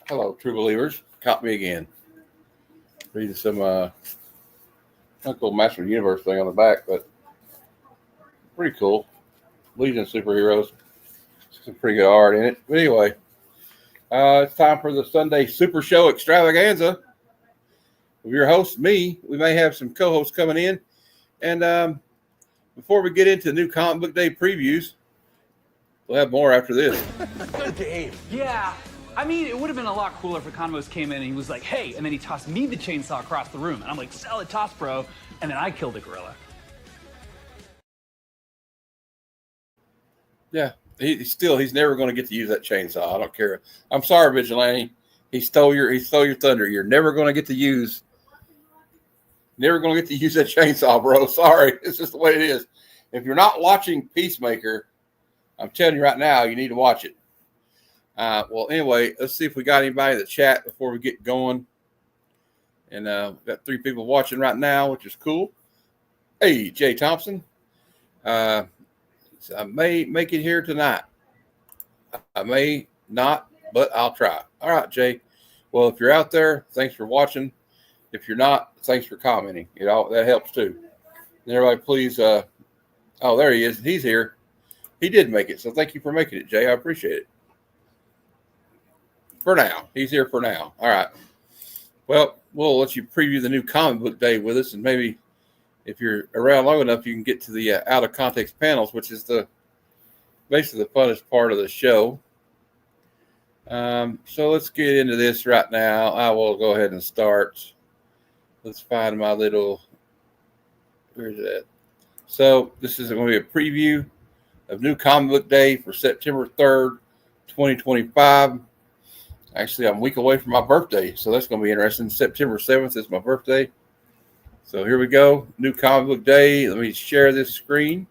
Hello, true believers. Caught me again. Reading some not cool Master of the Universe thing on the back, but pretty cool. Legion superheroes. Some pretty good art in it. But anyway, it's time for the Sunday Supershow Extravaganza. With your host, me. We may have some co-hosts coming in. And before we get into new comic book day previews, we'll have more after this. Good Dave. Yeah. I mean, it would have been a lot cooler if Economos came in and he was like, hey, and then he tossed me the chainsaw across the room. And I'm like, solid toss, bro. And then I killed a gorilla. Yeah, he's never going to get to use that chainsaw. I don't care. I'm sorry, Vigilante. He stole your thunder. You're never going to get to use that chainsaw, bro. Sorry. It's just the way it is. If you're not watching Peacemaker, I'm telling you right now, you need to watch it. Well, anyway, let's see if we got anybody in the chat before we get going. And we've got 3 people watching right now, which is cool. Hey, Jay Thompson. I may make it here tonight. I may not, but I'll try. All right, Jay. Well, if you're out there, thanks for watching. If you're not, thanks for commenting. That helps too. And everybody, please. Oh, there he is. He's here. He did make it, so thank you for making it, Jay. I appreciate it. For now. He's here for now. All right. Well, we'll let you preview the new comic book day with us, and maybe if you're around long enough, you can get to the out of context panels, which is basically the funnest part of the show. So let's get into this right now. I will go ahead and start. Let's find my little. Where's that? So this is going to be a preview of new comic book day for September 3rd, 2025. Actually, I'm a week away from my birthday, so that's going to be interesting. September 7th is my birthday. So here we go. New comic book day. Let me share this screen.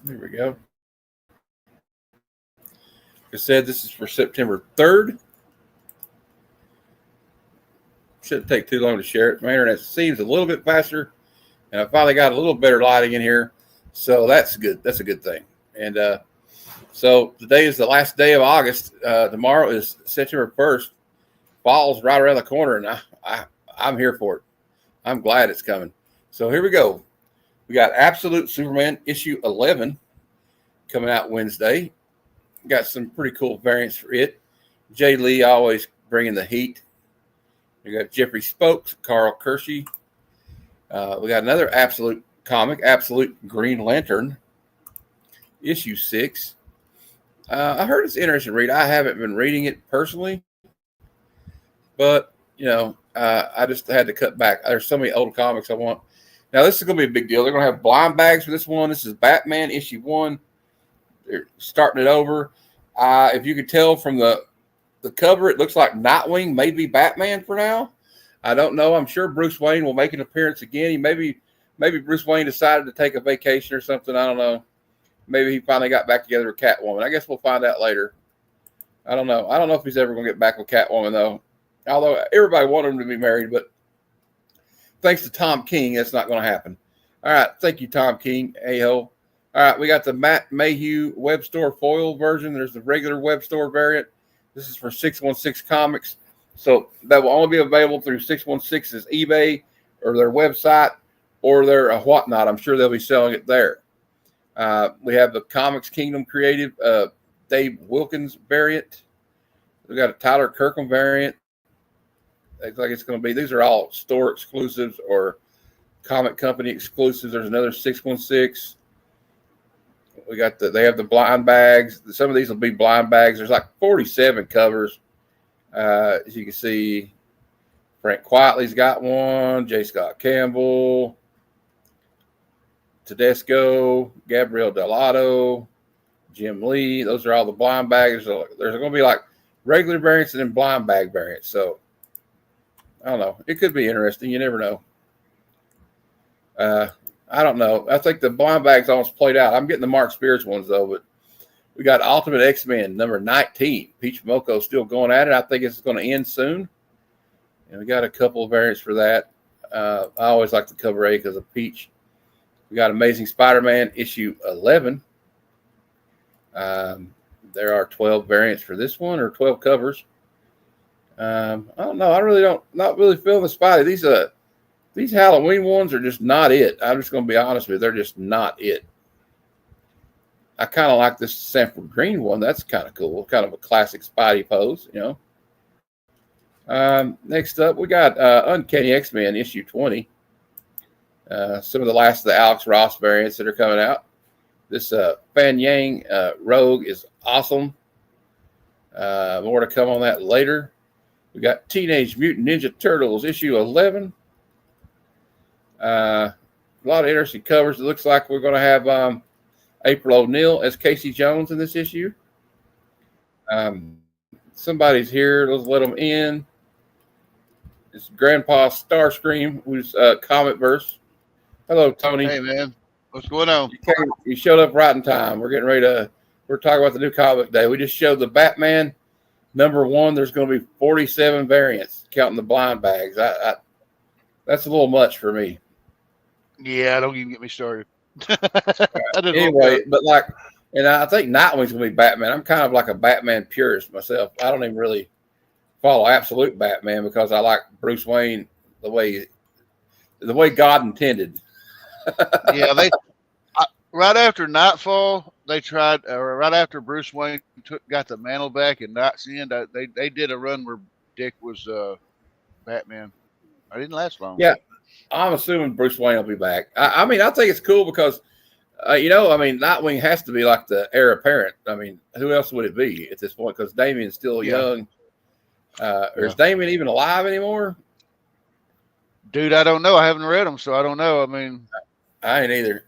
There we go. Like I said, this is for September 3rd. Shouldn't take too long to share it. My internet seems a little bit faster, and I finally got a little better lighting in here. So that's good. That's a good thing. And so today is the last day of August. Tomorrow is September 1st. Fall's right around the corner, and I'm here for it. I'm glad it's coming. So here we go. We got Absolute Superman issue 11 coming out Wednesday. Got some pretty cool variants for it. Jay Lee always bringing the heat. We got Jeffrey Spokes, Carl Kershey. We got another Absolute comic, Absolute Green Lantern, issue 6. I heard it's interesting to read. I haven't been reading it personally, but I just had to cut back. There's so many old comics I want. Now this is going to be a big deal. They're going to have blind bags for this one. This is Batman issue 1. They're starting it over. If you could tell from the cover, it looks like Nightwing may be Batman for now. I don't know. I'm sure Bruce Wayne will make an appearance again. Maybe Bruce Wayne decided to take a vacation or something. I don't know. Maybe he finally got back together with Catwoman. I guess we'll find out later. I don't know. I don't know if he's ever going to get back with Catwoman, though. Although everybody wanted him to be married, but thanks to Tom King, that's not going to happen. All right. Thank you, Tom King. Hey-ho. All right. We got the Matt Mayhew web store foil version. There's the regular web store variant. This is for 616 Comics. So that will only be available through 616's eBay or their website or their whatnot. I'm sure they'll be selling it there. We have the Comics Kingdom Creative Dave Wilkins variant. We got a Tyler Kirkham variant. Looks like it's going to be. These are all store exclusives or comic company exclusives. There's another 616. We got they have the blind bags. Some of these will be blind bags. There's like 47 covers. As you can see, Frank Quitely's got one. J. Scott Campbell, Tedesco, Gabriel Delato, Jim Lee. Those are all the blind bags. So there's going to be like regular variants and then blind bag variants. So I don't know. It could be interesting. You never know. I don't know. I think the blind bag's almost played out. I'm getting the Mark Spears ones, though. But we got Ultimate X-Men number 19. Peach Moco still going at it. I think it's going to end soon. And we got a couple of variants for that. I always like the cover A because of Peach. We got Amazing Spider-Man issue 11. There are 12 variants for this one, or 12 covers. I don't know. Not really feeling the Spidey. These Halloween ones are just not it. I'm just going to be honest with you. They're just not it. I kind of like this Sanford Green one. That's kind of cool. Kind of a classic Spidey pose, you know. Next up, we got Uncanny X-Men issue 20. Some of the last of the Alex Ross variants that are coming out. This Fan Yang Rogue is awesome. More to come on that later. We got Teenage Mutant Ninja Turtles issue 11. A lot of interesting covers. It looks like we're going to have April O'Neil as Casey Jones in this issue. Somebody's here. Let's let them in. It's Grandpa Starscream, who's Comic Verse. Hello, Tony. Hey, man. What's going on? You showed up right in time. We're getting ready to. We're talking about the new comic day. We just showed the Batman #1. There's going to be 47 variants, counting the blind bags. That's a little much for me. Yeah, don't even get me started. Anyway, but like, and I think Nightwing's going to be Batman. I'm kind of like a Batman purist myself. I don't even really follow absolute Batman because I like Bruce Wayne the way God intended. Yeah, right after Nightfall, they tried, or right after Bruce Wayne got the mantle back in Night's End, they did a run where Dick was Batman. I didn't last long. Yeah, I'm assuming Bruce Wayne will be back. I mean, I think it's cool because, Nightwing has to be like the heir apparent. I mean, who else would it be at this point? Because Damien's still young. Is Damien even alive anymore? Dude, I don't know. I haven't read them, so I don't know. I mean, I ain't either.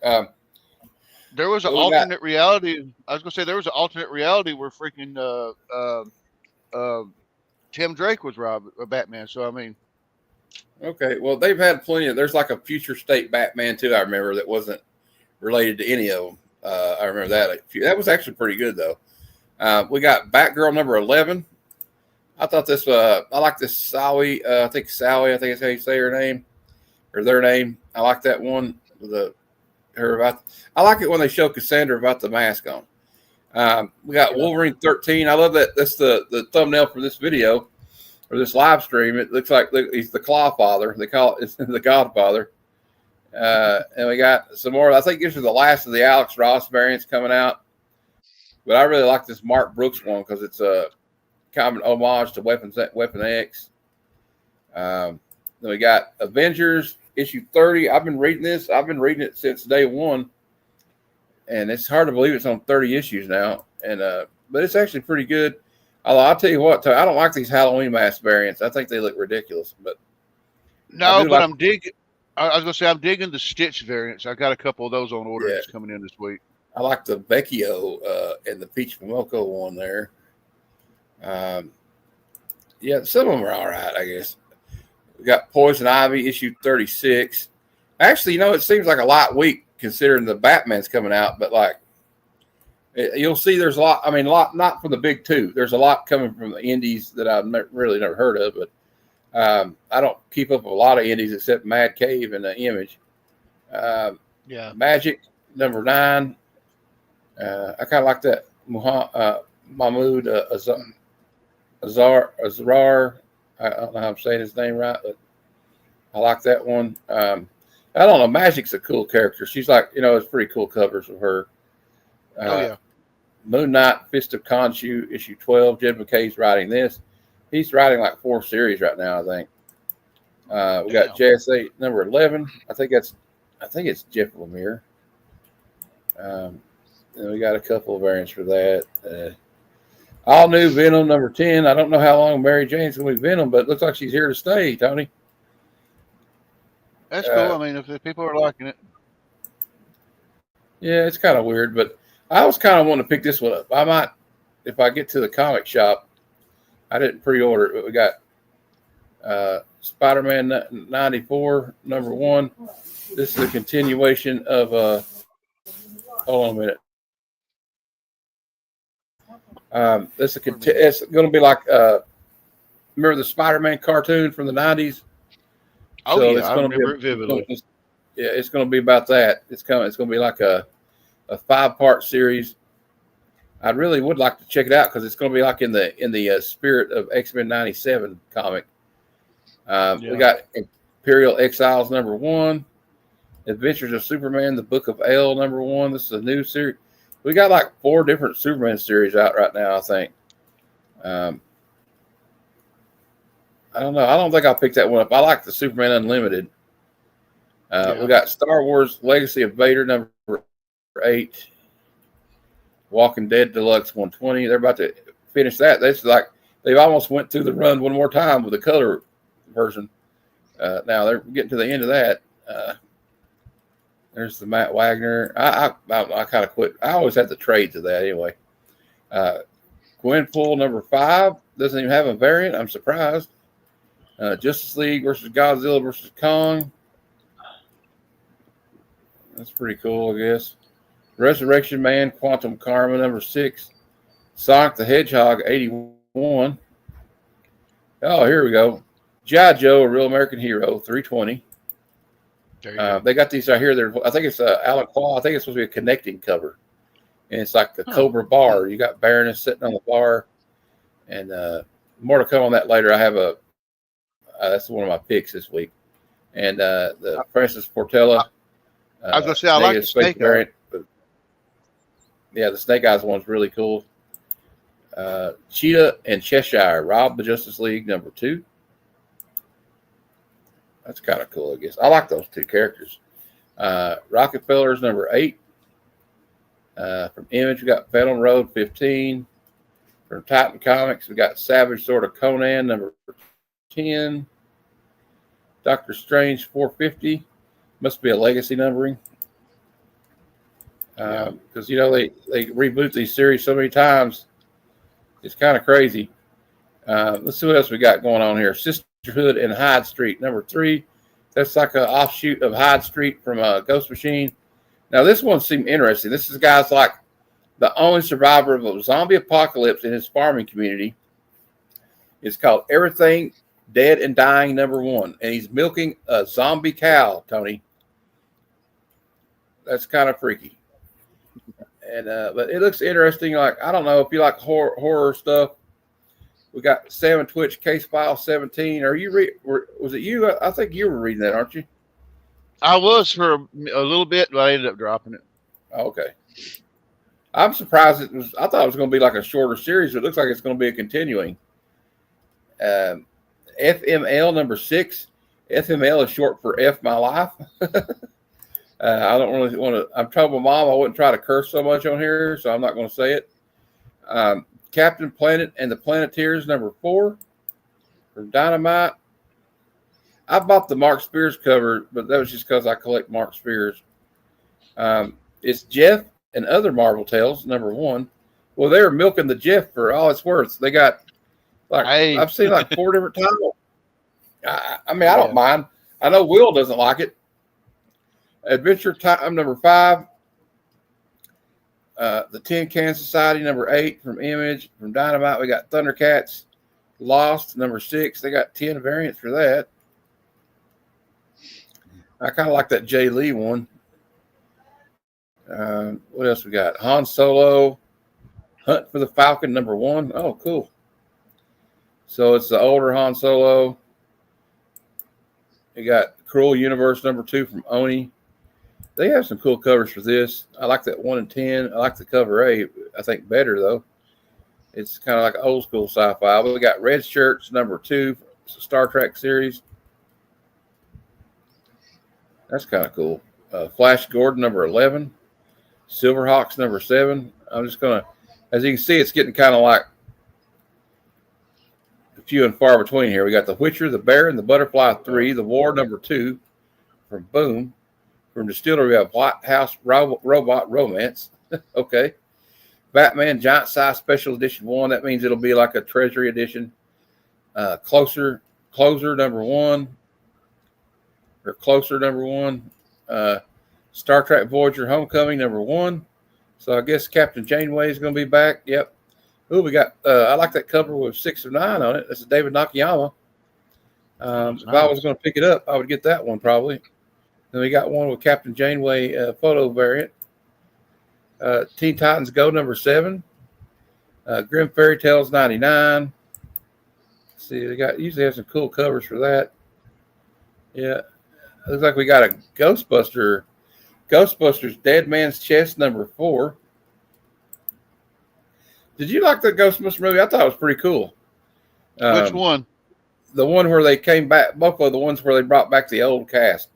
There was an alternate reality. I was gonna say there was an alternate reality where freaking Tim Drake was Batman. So I mean, okay. Well, they've had plenty of. There's like a future state Batman too. I remember that wasn't related to any of them. I remember that. That was actually pretty good though. We got Batgirl #11. I thought this. I like this Sawi. I think Sawi. I think is how you say her name or their name. I like that one. I like it when they show Cassandra without the mask on. We got Wolverine 13. I love that. That's the thumbnail for this video or this live stream. It looks like he's the Claw Father. They call it the Godfather. And we got some more. I think this is the last of the Alex Ross variants coming out. But I really like this Mark Brooks one because it's a kind of an homage to Weapon X. Then we got Avengers issue 30. I've been reading this. I've been reading it since day one, and it's hard to believe it's on 30 issues now. And but it's actually pretty good. Although I'll tell you what, I don't like these Halloween mask variants. I think they look ridiculous. But no, but I'm digging. I was gonna say I'm digging the Stitch variants. I got a couple of those on order that's coming in this week. I like the Vecchio and the Peach Momoko one there. Some of them are all right, I guess. We got Poison Ivy issue 36. Actually, it seems like a light week considering the Batman's coming out, but like you'll see there's a lot. I mean, a lot not from the big two. There's a lot coming from the indies that I've really never heard of, but I don't keep up with a lot of indies except Mad Cave and the Image. Magic #9. I kind of like that Mahmoud Azrar. I don't know how I'm saying his name right, but I like that one. I don't know. Magic's a cool character. She's like, it's pretty cool covers of her. Moon Knight, Fist of Khonshu, issue 12. Jed McKay's writing this. He's writing like 4 series right now, I think. We got JSA #11. I think it's Jeff Lemire. And we got a couple of variants for that. All new Venom #10. I don't know how long Mary Jane's going to be Venom, but it looks like she's here to stay, Tony. That's cool. I mean, if the people are liking it. Yeah, it's kind of weird, but I was kind of wanting to pick this one up. I might, if I get to the comic shop. I didn't pre-order it, but we got Spider-Man 94 #1. This is a continuation of hold on a minute. It's going to be like remember the Spider-Man cartoon from the 90s? Oh, so yeah, I remember it vividly. Yeah, it's going to be about that. It's coming. It's going to be like a 5-part series. I really would like to check it out because it's going to be like in the spirit of X-Men '97 comic. We got Imperial Exiles #1, Adventures of Superman, the Book of L #1. This is a new series. We got like 4 different Superman series out right now, I think. I don't know. I don't think I'll pick that one up. I like the Superman Unlimited. We got Star Wars Legacy of Vader #8, Walking Dead Deluxe 120. They're about to finish that. That's like they've almost went through the run one more time with the color version. Now they're getting to the end of that. There's the Matt Wagner. I kind of quit. I always had the trades of that anyway. Gwenpool #5 doesn't even have a variant. I'm surprised. Justice League versus Godzilla versus Kong. That's pretty cool, I guess. Resurrection Man, Quantum Karma #6. Sonic the Hedgehog 81. Oh, here we go. G.I. Joe, A Real American Hero 320. They got these right here. I think it's Alec Quall. I think it's supposed to be a connecting cover. And it's like the Cobra bar. You got Baroness sitting on the bar. And more to come on that later. I have that's one of my picks this week. And the Francis Portela. I was going to say, I like the Snake variant. But yeah, the Snake Eyes one's really cool. Cheetah and Cheshire, Rob the Justice League #2. That's kind of cool, I guess. I like those 2 characters. Rockefellers #8. From Image, we got Phantom Road 15. From Titan Comics, we got Savage Sword of Conan #10. Doctor Strange 450. Must be a legacy numbering. Because, they reboot these series so many times. It's kind of crazy. Let's see what else we got going on here. Sisterhood and Hyde Street #3. That's like an offshoot of Hyde Street from Ghost Machine. Now, this one seemed interesting. This is guy's like the only survivor of a zombie apocalypse in his farming community. It's called Everything Dead and Dying #1. And he's milking a zombie cow, Tony. That's kind of freaky. And but it looks interesting. Like, I don't know if you like horror stuff. We got Sam and Twitch Case File 17. Are you was it you? I think you were reading that, aren't you? I was for a little bit, but I ended up dropping it. Okay. I'm surprised it was. I thought it was going to be like a shorter series. But it looks like it's going to be a continuing. FML #6. FML is short for F My Life. I don't really want to. I'm trouble mom. I wouldn't try to curse so much on here, so I'm not going to say it. Captain Planet and the Planeteers #4 from Dynamite. I bought the Mark Spears cover, but that was just because I collect Mark Spears. It's Jeff and Other Marvel Tales #1. Well, they were milking the Jeff for all it's worth. They got I've seen like 4 different titles. I mean, I don't mind. I know Will doesn't like it. Adventure Time #5. The Tin Can Society #8 from Image. From Dynamite, we got Thundercats Lost #6. They got 10 variants for that. I kind of like that Jay Lee one. What else we got? Han Solo Hunt for the Falcon #1. Oh, cool. So it's the older Han Solo. You got Cruel Universe #2 from Oni. They have some cool covers for this. I like that 1 in 10. I like the cover A. I think better though. It's kind of like old school sci-fi. We got Red Shirts #2, Star Trek series. That's kind of cool. Flash Gordon #11, Silverhawks #7. I'm just gonna, as you can see, it's getting kind of like few and far between here. We got The Witcher, The Bear, and The Butterfly 3, The War #2 from Boom. From Distillery, we have White House Robot Romance. Okay. Batman Giant Size Special Edition 1. That means it'll be like a Treasury Edition. Closer #1. Or Closer #1. Star Trek Voyager Homecoming #1. So I guess Captain Janeway is going to be back. Yep. Oh, we got, I like that cover with 6 of 9 on it. That's a David Nakayama. If I was going to pick it up, I would get that one probably. Then we got one with Captain Janeway photo variant. Teen Titans Go number 7. Grim Fairy Tales 99. Let's see, they usually have some cool covers for that. Yeah, looks like we got a Ghostbusters Dead Man's Chest number 4. Did you like the Ghostbusters movie? I thought it was pretty cool. Which one? The one where they came back. Both of the ones where they brought back the old cast.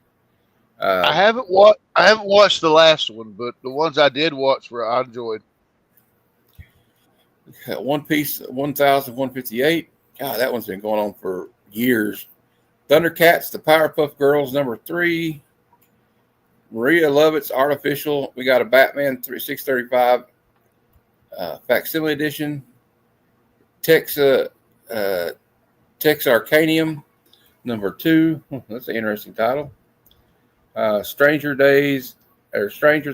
I haven't watched the last one, but the ones I did watch I enjoyed. One Piece 1158. God, that one's been going on for years. Thundercats, the Powerpuff Girls number 3. Maria Lovett's Artificial. We got a Batman 635 facsimile edition. Tex Arcanium number 2. That's an interesting title. Stranger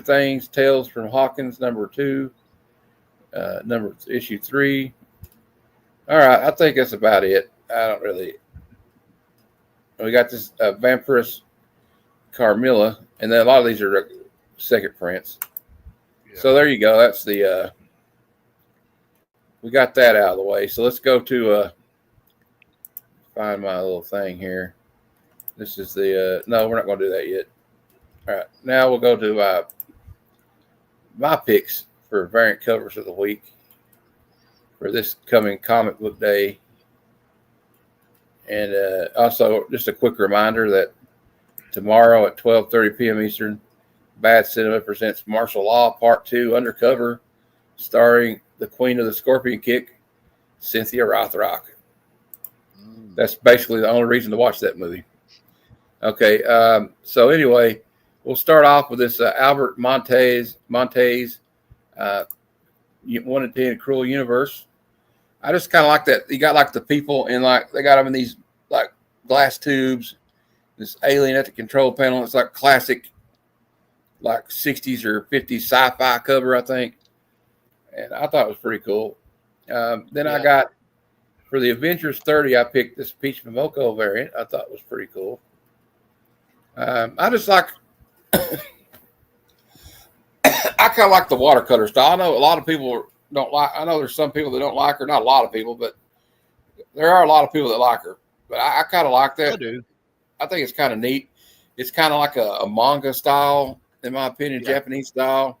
Things, Tales from Hawkins number 2. Issue 3. All right, I think that's about it. I don't really. We got this Vampirus Carmilla, and then a lot of these are second prints. Yeah. So there you go. That's the. We got that out of the way. So let's go to find my little thing here. This is the. No, we're not going to do that yet. All right, now we'll go to my picks for variant covers of the week for this coming comic book day. And also, just a quick reminder that tomorrow at 12:30 p.m. Eastern, Bad Cinema presents Martial Law Part 2 Undercover, starring the Queen of the Scorpion Kick, Cynthia Rothrock. That's basically the only reason to watch that movie. Okay, so anyway, we'll start off with this Albert Montes 1 in 10 Cruel Universe. I just kind of like that. You got like the people in they got them in these like glass tubes, this alien at the control panel. It's like classic, like 60s or 50s sci-fi cover, I think. And I thought it was pretty cool. Then I got, for the Avengers 30, I picked this Peach Momoko variant. I thought it was pretty cool. I just like, I kind of like the watercolor style. I know a lot of people don't like. I know there's some people that don't like her. Not a lot of people, but there are a lot of people that like her. But I kind of like that. I do. I think it's kind of neat. It's kind of like a manga style, in my opinion, Japanese style.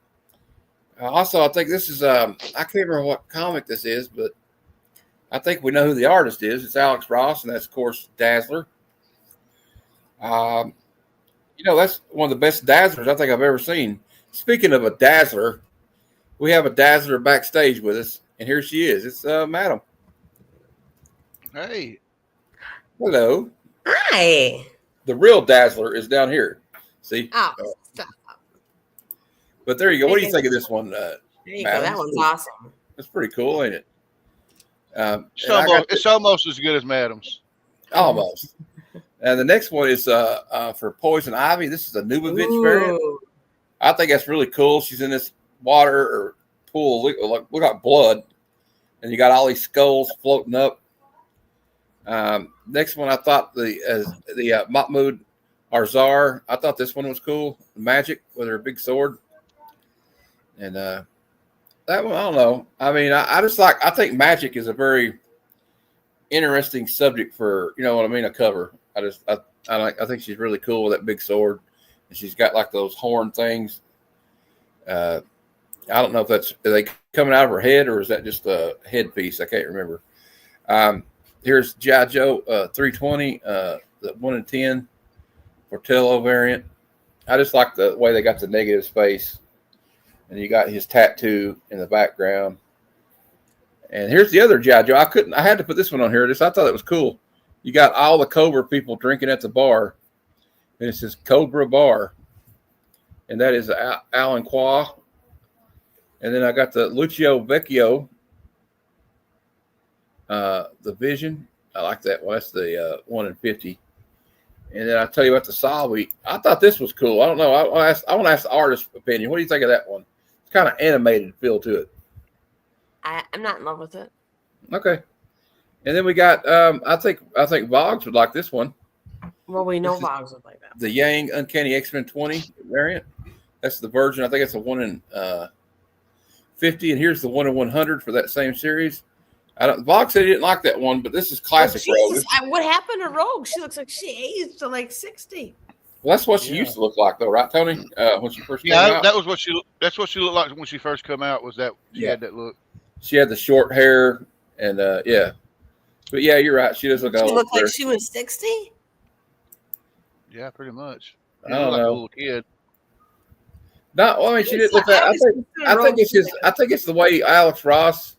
Also, I think this is I can't remember what comic this is, but I think we know who the artist is. It's Alex Ross, and that's, of course, Dazzler. That's one of the best Dazzlers I think I've ever seen. Speaking of a Dazzler, we have a Dazzler backstage with us, and here she is. It's Madam. Hey. Hello. Hi. The real Dazzler is down here. See? Oh, stop. But there you go. What do you think of this one, There you Madam? go. That one's awesome. It's pretty cool, ain't it? It's almost as good as Madam's. Almost. And the next one is for Poison Ivy. This is a Nubavitch variant. I think that's really cool. She's in this water or pool. Look like blood. And you got all these skulls floating up. Next one, I thought the Mahmoud Arzar. I thought this one was cool. Magic with her big sword. And that one, I don't know. I mean, I think magic is a very interesting subject for, you know what I mean, a cover. I think she's really cool with that big sword, and she's got like those horn things. I don't know if are they coming out of her head or is that just a headpiece? I can't remember. Here's G.I. Joe 320, the 1 in 10 Portillo variant. I just like the way they got the negative space, and you got his tattoo in the background. And here's the other G.I. Joe. I had to put this one on here. I thought it was cool. You got all the Cobra people drinking at the bar, and it says Cobra Bar, and that is Alan Qua. And then I got the Lucio Vecchio, the Vision. I like that one. That's the 1 in 50. And then I tell you what, the Salvi. I thought this was cool. I don't know. I want to ask the artist's opinion. What do you think of that one? It's kind of animated feel to it. I'm not in love with it. Okay. And then we got I think Boggs would like this one. Well, we know This is Boggs would like that. the Yang Uncanny X-Men 20 variant. That's the version. I think it's a 1 in 50, and here's the 1 in 100 for that same series. Boggs said he didn't like that one, but this is classic Rogue. What happened to Rogue? She looks like she aged to like 60. Well, that's what she used to look like, though, right, Tony? When she first came out. That was what she. That's what she looked like when she first come out. Was that she had that look? She had the short hair, and yeah. But yeah, you're right. She does look old. She looked like she was 60. Yeah, pretty much. I don't like know. a little kid. No, well, I mean, she did look that. I think it's the way Alex Ross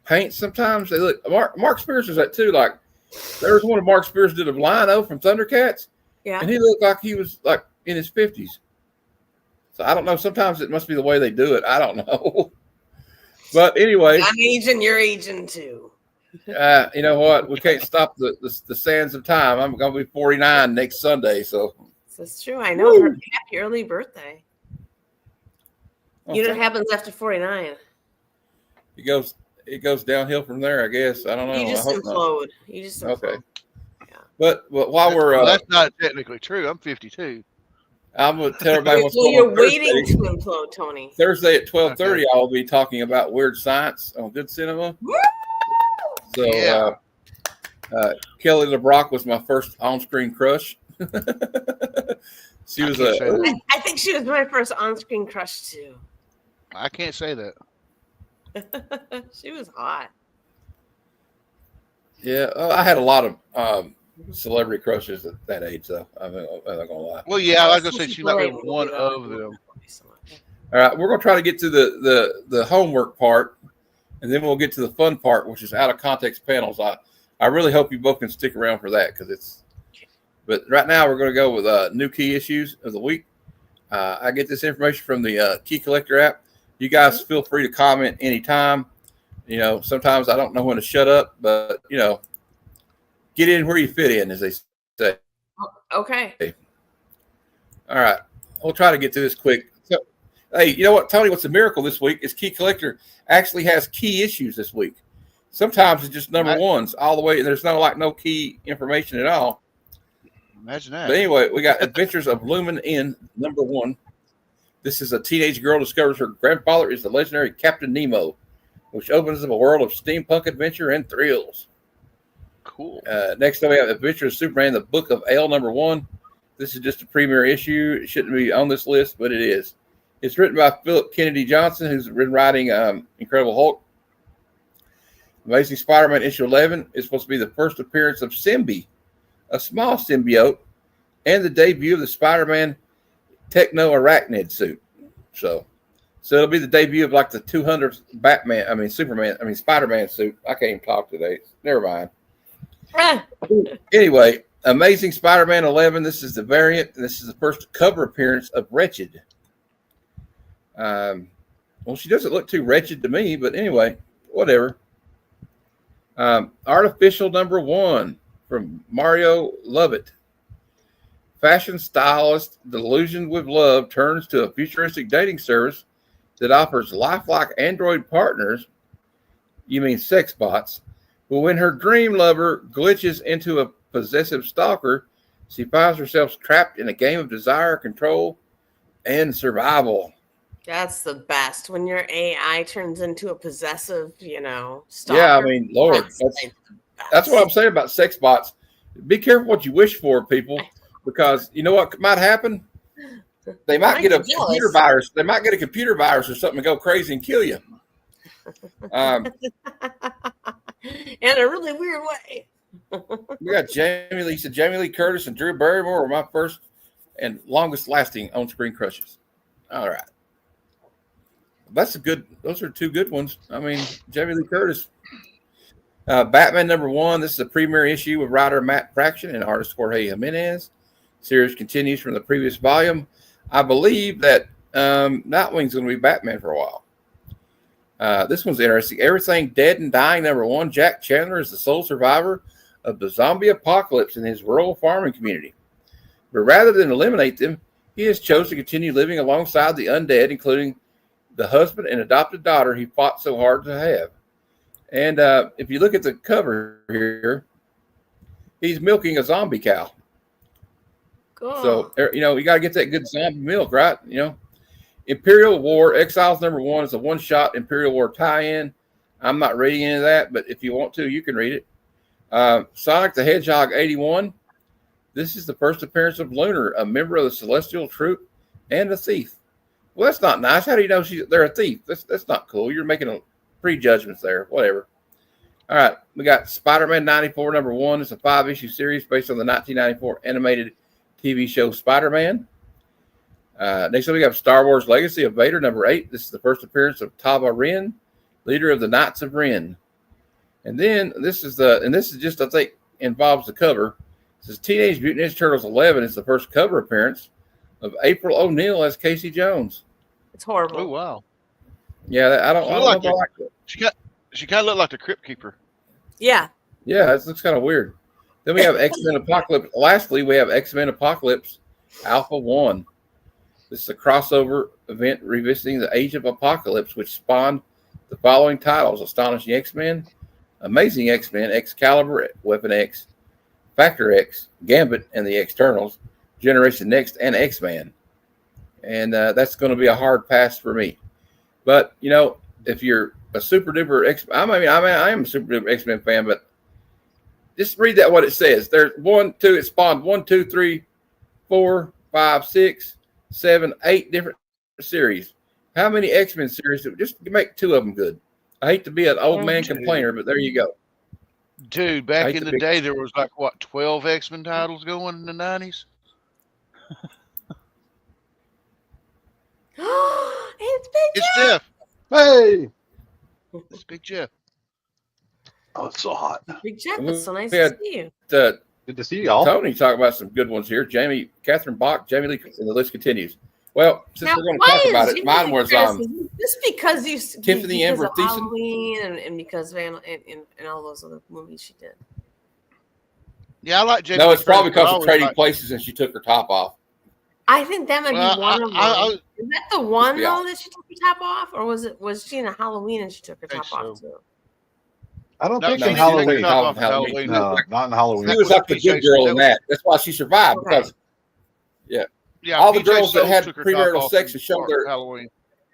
paints. Sometimes they look. Mark Spears was that too. Like there was one of Mark Spears did a Lino from Thundercats, and he looked like he was like in his 50s. So I don't know. Sometimes it must be the way they do it. I don't know. But anyway, I'm aging. You're aging too. You know what? We can't stop the sands of time. I'm going to be 49 next Sunday, so. That's true. I know. Her happy early birthday. Okay. You know what happens after 49? It goes downhill from there, I guess. I don't know. You just implode. You just implode. Okay. Yeah. But while that's not technically true. I'm 52. I'm going to tell everybody what's well, going you're on waiting to implode, Tony. Thursday at 12:30, I will be talking about Weird Science on Good Cinema. Woo! So Kelly LeBrock was my first on-screen crush. She was I think she was my first on-screen crush too. I can't say that. She was hot. Yeah, I had a lot of celebrity crushes at that age, though. I'm not gonna lie. Well, yeah, I was gonna say she might be one of them. All right, we're gonna try to get to the homework part, and then we'll get to the fun part, which is out of context panels. I really hope you both can stick around for that because it's. But right now we're going to go with new key issues of the week. I get this information from the Key Collector app. You guys feel free to comment anytime. You know, sometimes I don't know when to shut up, but you know, get in where you fit in, as they say. Okay. All right, we'll try to get to this quick. So, hey, you know what, Tony? What's a miracle this week is Key Collector actually has key issues this week. Sometimes it's just number ones all the way, and there's no key information at all. Imagine that. But anyway, we got Adventures of Lumen in number 1. This is a teenage girl discovers her grandfather is the legendary Captain Nemo, which opens up a world of steampunk adventure and thrills. Cool. Next up, we have Adventures of Superman, the Book of Ale number 1. This is just a premiere issue. It shouldn't be on this list, but it is. It's written by Philip Kennedy Johnson, who's been writing Incredible Hulk. Amazing Spider-Man issue 11 is supposed to be the first appearance of Symbi, a small symbiote, and the debut of the Spider-Man techno-arachnid suit. So it'll be the debut of like the 200th Spider-Man suit. I can't even talk today. Never mind. Anyway, Amazing Spider-Man 11. This is the variant. This is the first cover appearance of Wretched. Well, she doesn't look too wretched to me, but anyway, whatever. Artificial number 1. From Mario Lovett. Fashion stylist delusioned with love turns to a futuristic dating service that offers lifelike android partners, you mean sex bots, but when her dream lover glitches into a possessive stalker, she finds herself trapped in a game of desire, control, and survival. That's the best. When your AI turns into a possessive, stalker. Yeah, I mean, Lord, that's what I'm saying about sex bots. Be careful what you wish for, people, because you know what might happen? They might get a computer virus. They might get a computer virus or something and go crazy and kill you. In a really weird way. We got Jamie Lee Curtis and Drew Barrymore were my first and longest lasting on-screen crushes. All right. Those are 2 good ones. I mean, Jamie Lee Curtis. Batman number 1. This is a premiere issue with writer Matt Fraction and artist Jorge Jimenez. Series continues from the previous volume. I believe that Nightwing's going to be Batman for a while. This one's interesting. Everything Dead and Dying number 1. Jack Chandler is the sole survivor of the zombie apocalypse in his rural farming community. But rather than eliminate them, he has chosen to continue living alongside the undead, including the husband and adopted daughter he fought so hard to have. And if you look at the cover here, he's milking a zombie cow. Cool. So, you know, you got to get that good zombie milk, right? You know, Imperial War, Exiles #1 is a one-shot Imperial War tie-in. I'm not reading any of that, but if you want to, you can read it. Sonic the Hedgehog 81. This is the first appearance of Lunar, a member of the Celestial Troop and a thief. Well, that's not nice. How do you know they're a thief? That's not cool. You're making a prejudgments there. Whatever. All right. We got Spider-Man 94 #1. It's a 5-issue series based on the 1994 animated TV show Spider-Man. Next up, we have Star Wars Legacy of Vader #8. This is the first appearance of Tava Ren, leader of the Knights of Ren. And then this is just, I think, involves the cover. This is Teenage Mutant Ninja Turtles 11. It's the first cover appearance of April O'Neil as Casey Jones. It's horrible. Oh wow. Yeah, I don't know if I like it. She kind of looked like the Crypt Keeper. Yeah. Yeah, it looks kind of weird. Then we have X-Men Apocalypse. Lastly, we have X-Men Apocalypse Alpha 1. This is a crossover event revisiting the Age of Apocalypse, which spawned the following titles: Astonishing X-Men, Amazing X-Men, Excalibur, Weapon X, Factor X, Gambit, and the Externals, Generation Next, and X-Man. And that's going to be a hard pass for me. But, you know, if you're a super duper I am a super duper X-Men fan, but just read that what it says. There's it spawned 1, 2, 3, 4, 5, 6, 7, 8 different series. How many X-Men series? Just make 2 of them good. I hate to be an old man complainer, but there you go. Dude, back in the day, there was like, 12 X-Men titles going in the 90s? It's Big It's Jeff. Jeff. Hey. It's Big Jeff. Oh, it's so hot. Big Jeff, it's so nice to see you. Good to see y'all. Tony, talk about some good ones here. Catherine Bach, Jamie Lee, and the list continues. Well, since we're going to talk about it, mine was just because you Tiffany Amber Thiessen, Halloween and because and all those other movies she did. Yeah, I like Jamie. No, it's probably because of Trading Places and she took her top off. I think that might be one of them. Is that the one though that she took her top off, or was she in a Halloween and she took her top off too? I don't think in Halloween. Halloween. No, not in Halloween. She was like the good girl in that. That's why she survived because, all the girls that had premarital sex and showed their Halloween.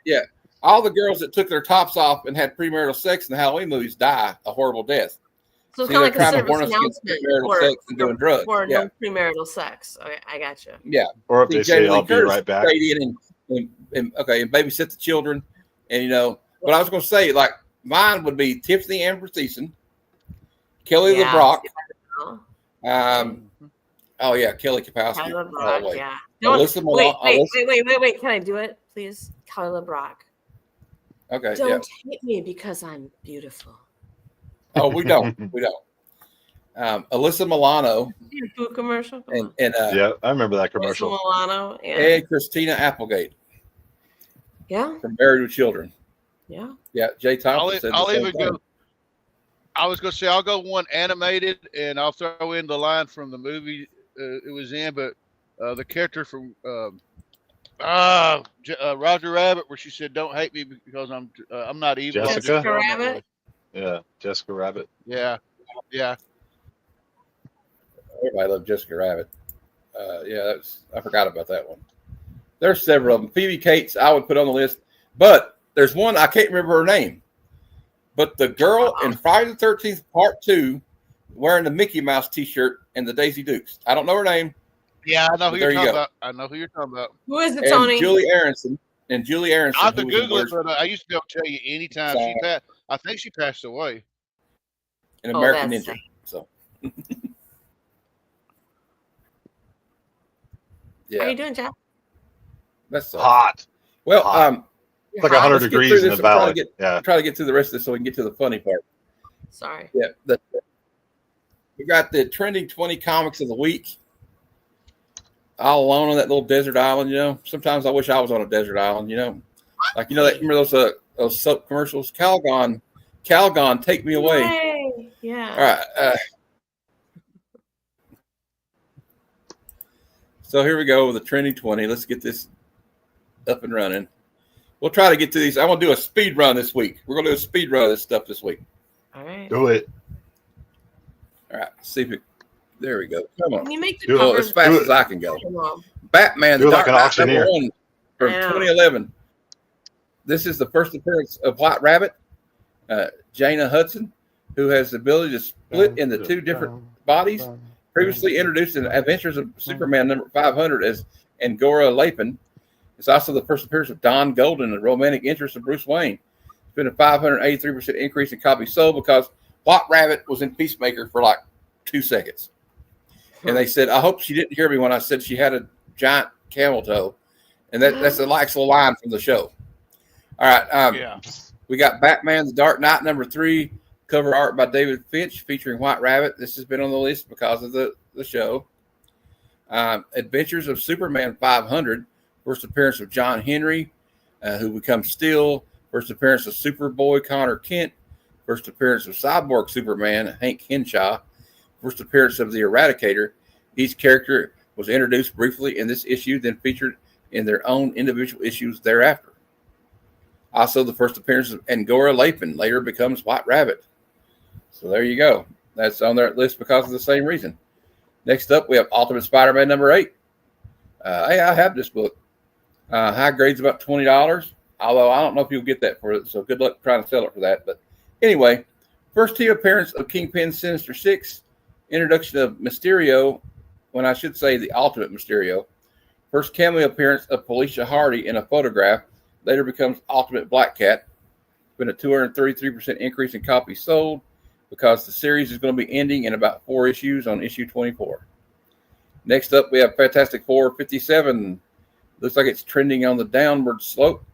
Yeah, all the girls that took their tops off and had premarital sex in the Halloween movies die a horrible death. So it's kind of like a service announcement for no premarital sex. Okay, I got you. Yeah, or if they say I'll be right back. Stayed in and babysit the children, and But I was going to say, like, mine would be Tiffany Amber Thiessen, Kelly LeBrock. Kelly Kapowski. Kelly LeBrock, yeah. Wait. Can I do it, please? Kelly LeBrock. Okay. Don't hate me because I'm beautiful. Oh, we don't. Alyssa Milano. Food commercial. And yeah, I remember that commercial. Alyssa Milano and Christina Applegate. Yeah. From Married with Children. Yeah. Yeah. Jay Thompson said I'll even go. I was going to say I'll go one animated, and I'll throw in the line from the movie it was in, but the character from Roger Rabbit, where she said, "Don't hate me because I'm not evil." Jessica Rabbit. Yeah, Jessica Rabbit. Yeah. Everybody loved Jessica Rabbit. I forgot about that one. There's several of them. Phoebe Cates I would put on the list, but there's one I can't remember her name. But the girl in Friday the 13th Part 2 wearing the Mickey Mouse T-shirt and the Daisy Dukes. I don't know her name. Yeah, I know who you're talking about. I know who you're talking about. Who is it, Tony? Julie Aronson. I have to Google it, but I used to be able to tell you anytime she passed. I think she passed away. An American Ninja. So. How are you doing, Jeff? That's hot. Well, it's like 100 degrees in the valley. Try to get through the rest of this so we can get to the funny part. Sorry. Yeah. We got the trending 20 comics of the week. All alone on that little desert island, Sometimes I wish I was on a desert island, Like, remember those soap commercials? Calgon, take me away. Yay. Yeah. All right. So here we go with the trending 20. Let's get this up and running. We'll try to get to these. I want to do a speed run this week. We're going to do a speed run of this stuff this week. All right. Do it. All right. See if it There we go. Come on. Can you make the Do it. Go covers as fast as I can go. Batman, Do the it like Dark an Knight auctioneer. #1 from 2011. This is the first appearance of White Rabbit, Jaina Hudson, who has the ability to split into two different bodies. Previously introduced in Adventures of Superman number 500 as Angora Lapin. It's also the first appearance of Don Golden, the romantic interest of Bruce Wayne. It's been a 583% increase in copies sold because White Rabbit was in Peacemaker for like 2 seconds. And they said, I hope she didn't hear me when I said she had a giant camel toe. And that's the actual line from the show. All right. We got Batman, the Dark Knight #3, cover art by David Finch featuring White Rabbit. This has been on the list because of the show. Adventures of Superman 500, first appearance of John Henry, who becomes Steel. First appearance of Superboy Connor Kent. First appearance of Cyborg Superman Hank Henshaw. First appearance of the Eradicator. Each character was introduced briefly in this issue, then featured in their own individual issues thereafter. Also, the first appearance of Angora Lapin later becomes White Rabbit. So there you go. That's on their list because of the same reason. Next up, we have Ultimate Spider-Man #8. Hey, I have this book. High grade's about $20, although I don't know if you'll get that for it, so good luck trying to sell it for that. But anyway, first team appearance of Kingpin's Sinister Six, introduction of Mysterio, when I should say the Ultimate Mysterio. First cameo appearance of Felicia Hardy in a photograph, later becomes Ultimate Black Cat. It's been a 233% increase in copies sold because the series is going to be ending in about 4 issues on issue 24. Next up, we have Fantastic Four 57. Looks like it's trending on the downward slope.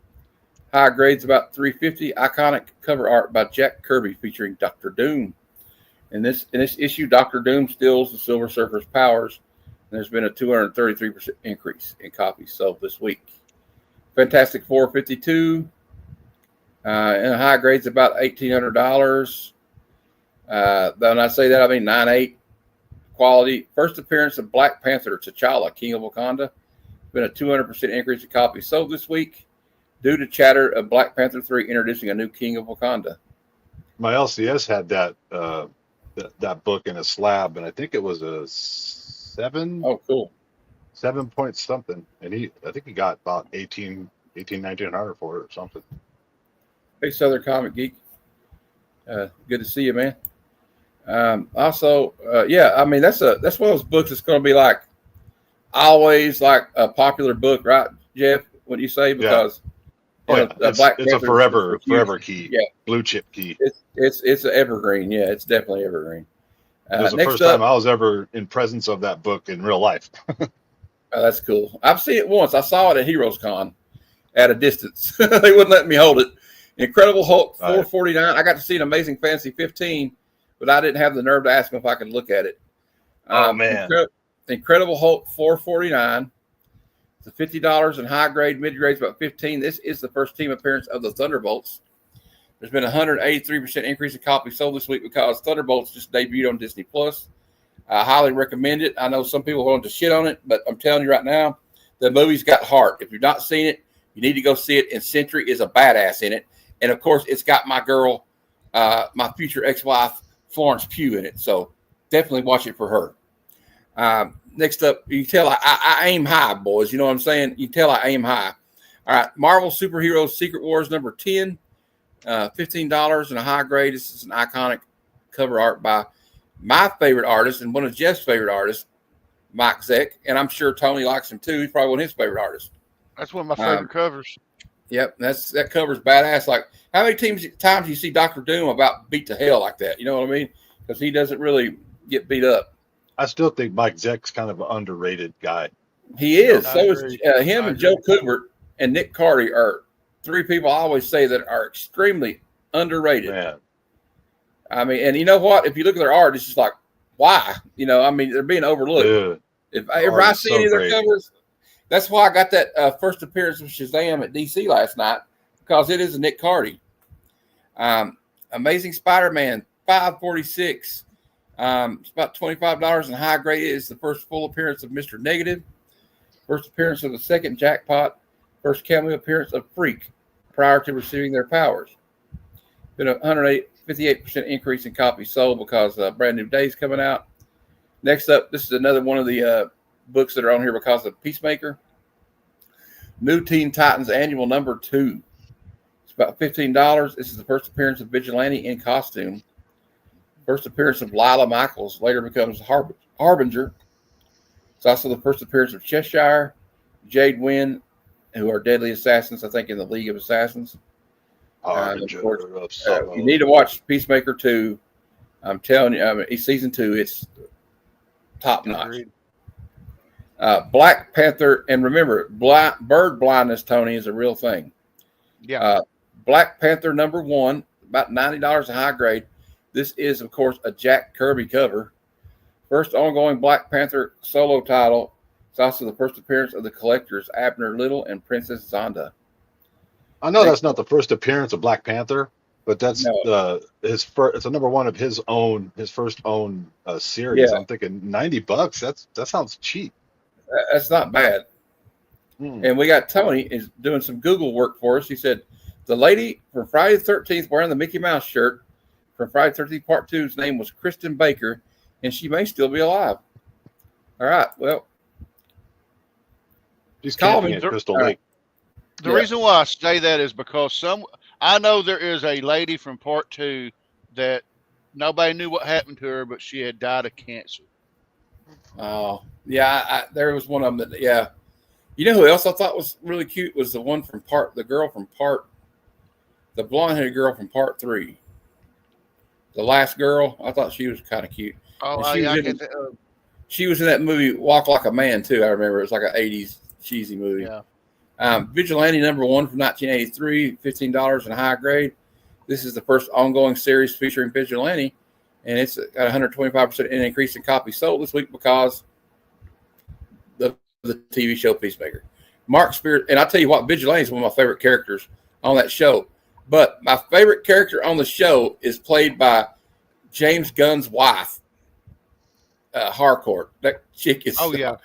High grades about 350. Iconic cover art by Jack Kirby featuring Dr. Doom. In this issue, Dr. Doom steals the Silver Surfer's powers. There's been a 233% increase in copies sold this week. Fantastic Four 52. And high grades about $1,800. When I say that, I mean 9.8 quality. First appearance of Black Panther T'Challa, King of Wakanda. Been a 200% increase in copies sold this week due to chatter of Black Panther 3 introducing a new King of Wakanda. My LCS had that book in a slab, and I think it was a 7. Oh, cool. 7 point something, and I think he got about 1900 for it or something. Hey, Southern Comic Geek. Good to see you, man. Also, yeah, I mean that's one of those books that's going to be like always like a popular book, right, Jeff? What do you say? Because it's a forever key, blue chip key. It's an evergreen, yeah, it's definitely evergreen. It was the first time I was ever in presence of that book in real life. That's cool. I've seen it once. I saw it at Heroes Con at a distance. They wouldn't let me hold it. Incredible Hulk 449. I got to see an Amazing Fantasy 15, but I didn't have the nerve to ask him if I could look at it. Oh, man. Incredible Hulk 449. It's $50 in high grade, mid grade's about 15. This is the first team appearance of the Thunderbolts. There's been a 183% increase in copies sold this week because Thunderbolts just debuted on Disney Plus. I highly recommend it. I know some people want to shit on it, but I'm telling you right now, the movie's got heart. If you've not seen it, you need to go see it. And Sentry is a badass in it. And of course, it's got my girl, my future ex-wife, Florence Pugh in it. So definitely watch it for her. Next up, you tell I aim high, boys. You know what I'm saying? You tell I aim high. All right, Marvel Superheroes Secret Wars #10, $15 in a high grade. This is an iconic cover art by my favorite artist and one of Jeff's favorite artists, Mike Zeck. And I'm sure Tony likes him too. He's probably one of his favorite artists. That's one of my favorite covers. Yep, that cover's badass. Like, how many times do you see Dr. Doom about beat to hell like that? You know what I mean? Because he doesn't really get beat up. I still think Mike Zeck's kind of an underrated guy. He is. So is him and Joe Kubert and Nick Carty are 3 people I always say that are extremely underrated. Man. I mean, and you know what? If you look at their art, it's just like, why? You know, I mean, they're being overlooked. Dude, if I see any of their covers, that's why I got that first appearance of Shazam at DC last night, because it is a Nick Carty. Amazing Spider-Man 546. It's about $25 in high grade. It is the first full appearance of Mr. Negative. First appearance of the second Jackpot. First cameo appearance of Freak prior to receiving their powers. Been a 158% increase in copies sold because Brand New Day's coming out. Next up, this is another one of the books that are on here because of Peacemaker. New Teen Titans Annual number 2. It's about $15. This is the first appearance of Vigilante in costume. First appearance of Lila Michaels, later becomes Harbinger. It's also the first appearance of Cheshire, Jade Wynn, who are deadly assassins, I think, in the League of Assassins. Harbinger Of course, of Sorrow. you need to watch Peacemaker 2. I'm telling you, season 2, it's top notch. Black Panther, and remember, bird blindness, Tony, is a real thing. Yeah. Black Panther number 1, about $90 a high grade. This is, of course, a Jack Kirby cover. First ongoing Black Panther solo title. It's also the first appearance of the collectors Abner Little and Princess Zonda. I know that's not the first appearance of Black Panther, but that's his first. It's a number 1 of his first own series. Yeah. I'm thinking $90. That sounds cheap. That's not bad. And we got Tony is doing some Google work for us. He said the lady from Friday the 13th wearing the Mickey Mouse shirt from Friday the 13th Part 2's name was Kristen Baker, and she may still be alive. All right. Well, she's camping at Crystal Lake. The reason why I say that is because I know there is a lady from Part 2 that nobody knew what happened to her, but she had died of cancer. Oh, yeah. There was one of them that, yeah. You know who else I thought was really cute was the one from the blonde-headed girl from Part 3. The last girl, I thought she was kind of cute. Oh, she was in that movie Walk Like a Man, too. I remember. It was like an 80s cheesy movie. Yeah. Vigilante number 1 from 1983, $15 in a high grade. This is the first ongoing series featuring Vigilante, and it's got 125% increase in copies sold this week because of the TV show Peacemaker. Mark Spears, and I tell you what, Vigilante is one of my favorite characters on that show. But my favorite character on the show is played by James Gunn's wife, Harcourt. That chick is. Oh yeah,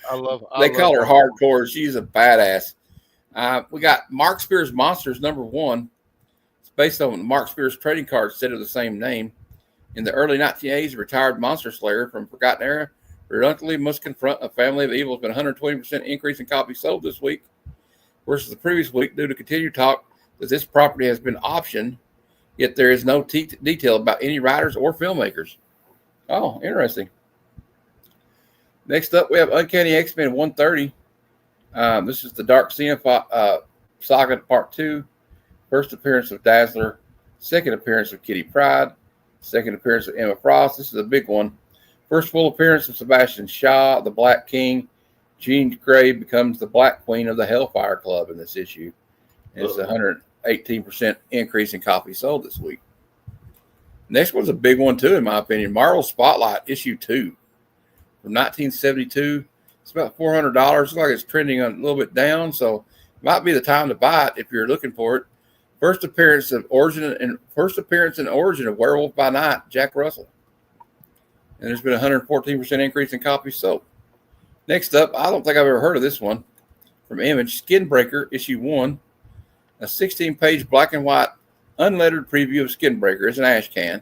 They call her Hardcore. She's a badass. We got Mark Spears Monsters number 1. It's based on Mark Spears trading card set of the same name. In the early 1980s, a retired monster slayer from Forgotten Era reluctantly must confront a family of evil. It's been a 120% increase in copies sold this week versus the previous week due to continued talk that this property has been optioned, yet there is no detail about any writers or filmmakers. Oh, interesting. Next up, we have Uncanny X-Men 130. This is the Dark Saga Part 2. First appearance of Dazzler. Second appearance of Kitty Pryde. Second appearance of Emma Frost. This is a big one. First full appearance of Sebastian Shaw, the Black King. Jean Grey becomes the Black Queen of the Hellfire Club in this issue. And it's a 118% increase in copies sold this week. Next one's a big one, too, in my opinion. Marvel Spotlight, issue 2 from 1972. It's about $400. Looks like it's trending a little bit down, so it might be the time to buy it if you're looking for it. First appearance in Origin of Werewolf by Night, Jack Russell. And there's been a 114% increase in copies sold. Next up, I don't think I've ever heard of this one. From Image, Skinbreaker, issue 1. A 16-page black and white unlettered preview of Skinbreaker. It's an ash can.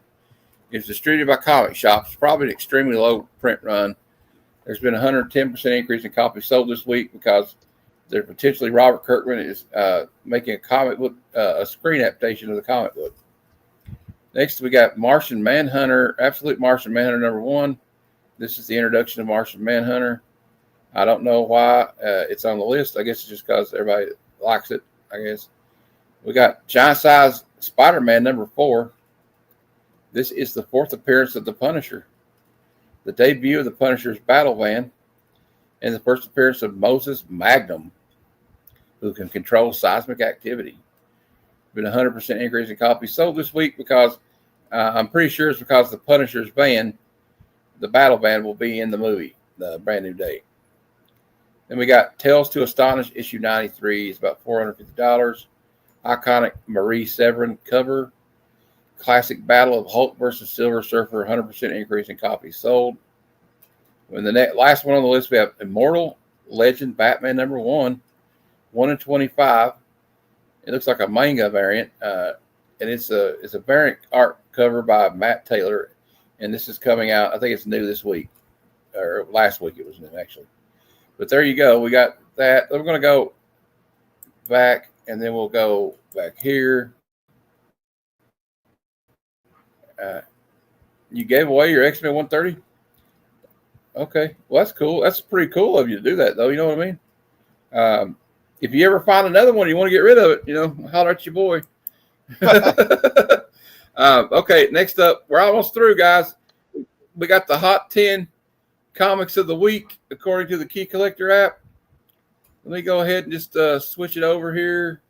It's distributed by comic shops. Probably an extremely low print run. There's been a 110% increase in copies sold this week because there's potentially Robert Kirkman is making a comic book, a screen adaptation of the comic book. Next, we got Martian Manhunter, Absolute Martian Manhunter number 1. This is the introduction of Martian Manhunter. I don't know why it's on the list. I guess it's just because everybody likes it, I guess. We got Giant Size Spider-Man number 4. This is the 4th appearance of the Punisher, the debut of the Punisher's battle van, and the first appearance of Moses Magnum, who can control seismic activity. Been a 100% increase in copies sold this week because I'm pretty sure it's because the Punisher's van, the battle van, will be in the movie, the brand new date. Then we got Tales to Astonish, issue 93. It's about $450. Iconic Marie Severin cover. Classic Battle of Hulk versus Silver Surfer, 100% increase in copies sold. When the last one on the list, we have Immortal Legend Batman number 1, 1 in 25. It looks like a manga variant, and it's a variant art cover by Matt Taylor, and this is coming out. I think it's new this week. or last week it was new actually. But there you go. We got that. We're going to go back, and then we'll go back here. You gave away your X-Men 130? Okay. Well, that's cool. That's pretty cool of you to do that, though. You know what I mean? If you ever find another one, you want to get rid of it, holler at your boy. Okay, next up, we're almost through, guys. We got the Hot 10 Comics of the Week, according to the Key Collector app. Let me go ahead and just switch it over here.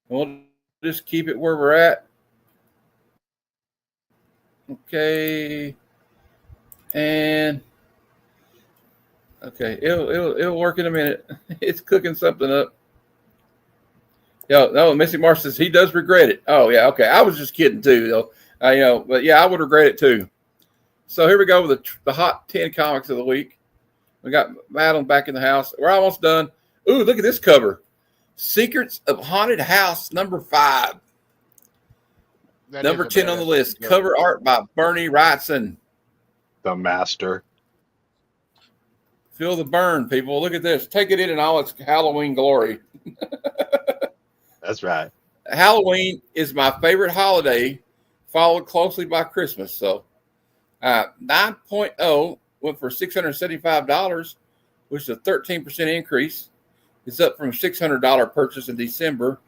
We'll just keep it where we're at. Okay. And okay, it'll work in a minute. It's cooking something up. No, Missy Marsh says he does regret it. Oh yeah, okay. I was just kidding too, though. But yeah, I would regret it too. So here we go with the Hot 10 Comics of the Week. We got Madeline back in the house. We're almost done. Ooh, look at this cover. Secrets of Haunted House number 5. Number 10 on the list. Cover art by Bernie Wrightson. The master. Feel the burn, people. Look at this. Take it in all its Halloween glory. That's right. Halloween is my favorite holiday, followed closely by Christmas. So 9.0 went for $675, which is a 13% increase. It's up from $600 purchase in December.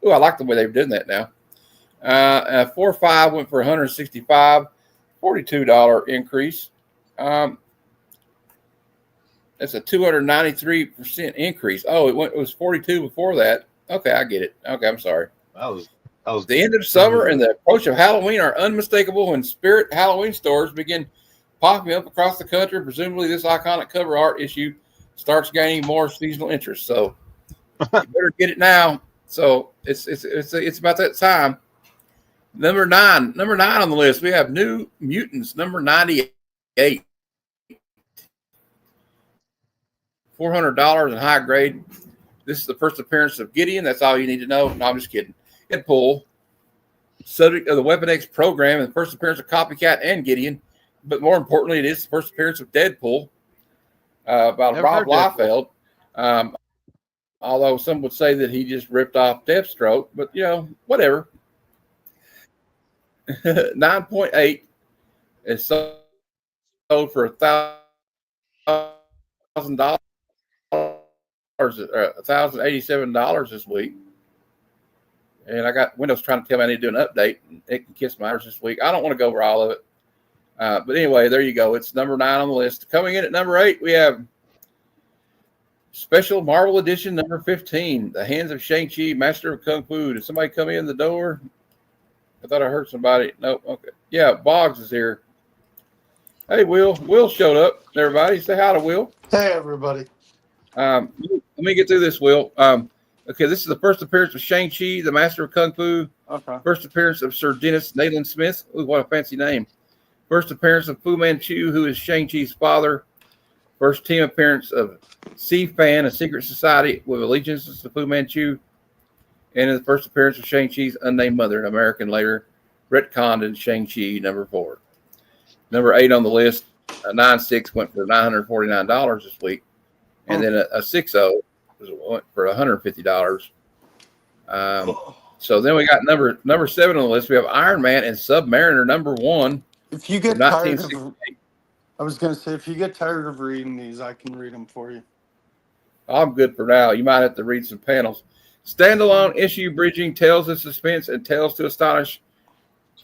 Oh, I like the way they've done that now. 4.5 went for $165, $42 increase. That's a 293% increase. Oh, it was 42 before that. Okay, I get it. Okay, I'm sorry. That was the end of summer and the approach of Halloween are unmistakable when Spirit Halloween stores begin popping up across the country. Presumably, this iconic cover art issue starts gaining more seasonal interest. So you better get it now. So it's about that time. Number nine on the list, we have New Mutants, number 98. $400 in high grade. This is the first appearance of Gideon. That's all you need to know. No, I'm just kidding. Deadpool, subject of the Weapon X program, and the first appearance of Copycat and Gideon. But more importantly, it is the first appearance of Deadpool by Rob Liefeld. Although some would say that he just ripped off Deathstroke, but whatever. 9.8 is sold for $1,000. $1,087 this week, and I got Windows trying to tell me I need to do an update. It can kiss my ears this week. I don't want to go over all of it, but anyway, there you go. It's number 9 on the list. Coming in at number 8, we have Special Marvel Edition number 15, The Hands of Shang-Chi, Master of Kung Fu. Did somebody come in the door? I thought I heard somebody. Nope. Okay. Yeah, Boggs is here. Hey, Will. Will showed up. Everybody, say hi to Will. Hey, everybody. Let me get through this, Will. Okay, this is the first appearance of Shang-Chi, the Master of Kung Fu. Okay. First appearance of Sir Dennis Nayland Smith. Ooh, what a fancy name. First appearance of Fu Manchu, who is Shang-Chi's father. First team appearance of C-Fan, a secret society with allegiances to Fu Manchu. And in the first appearance of Shang-Chi's unnamed mother, an American later retconned in Shang-Chi number 4. Number 8 on the list, 9.6 went for $949 this week. And then a 6.0 went for $150. So then we got number 7 on the list. We have Iron Man and Submariner number 1. If you get tired of, I was going to say, if you get tired of reading these, I can read them for you. I'm good for now. You might have to read some panels. Standalone issue bridging Tales of Suspense and Tales to Astonish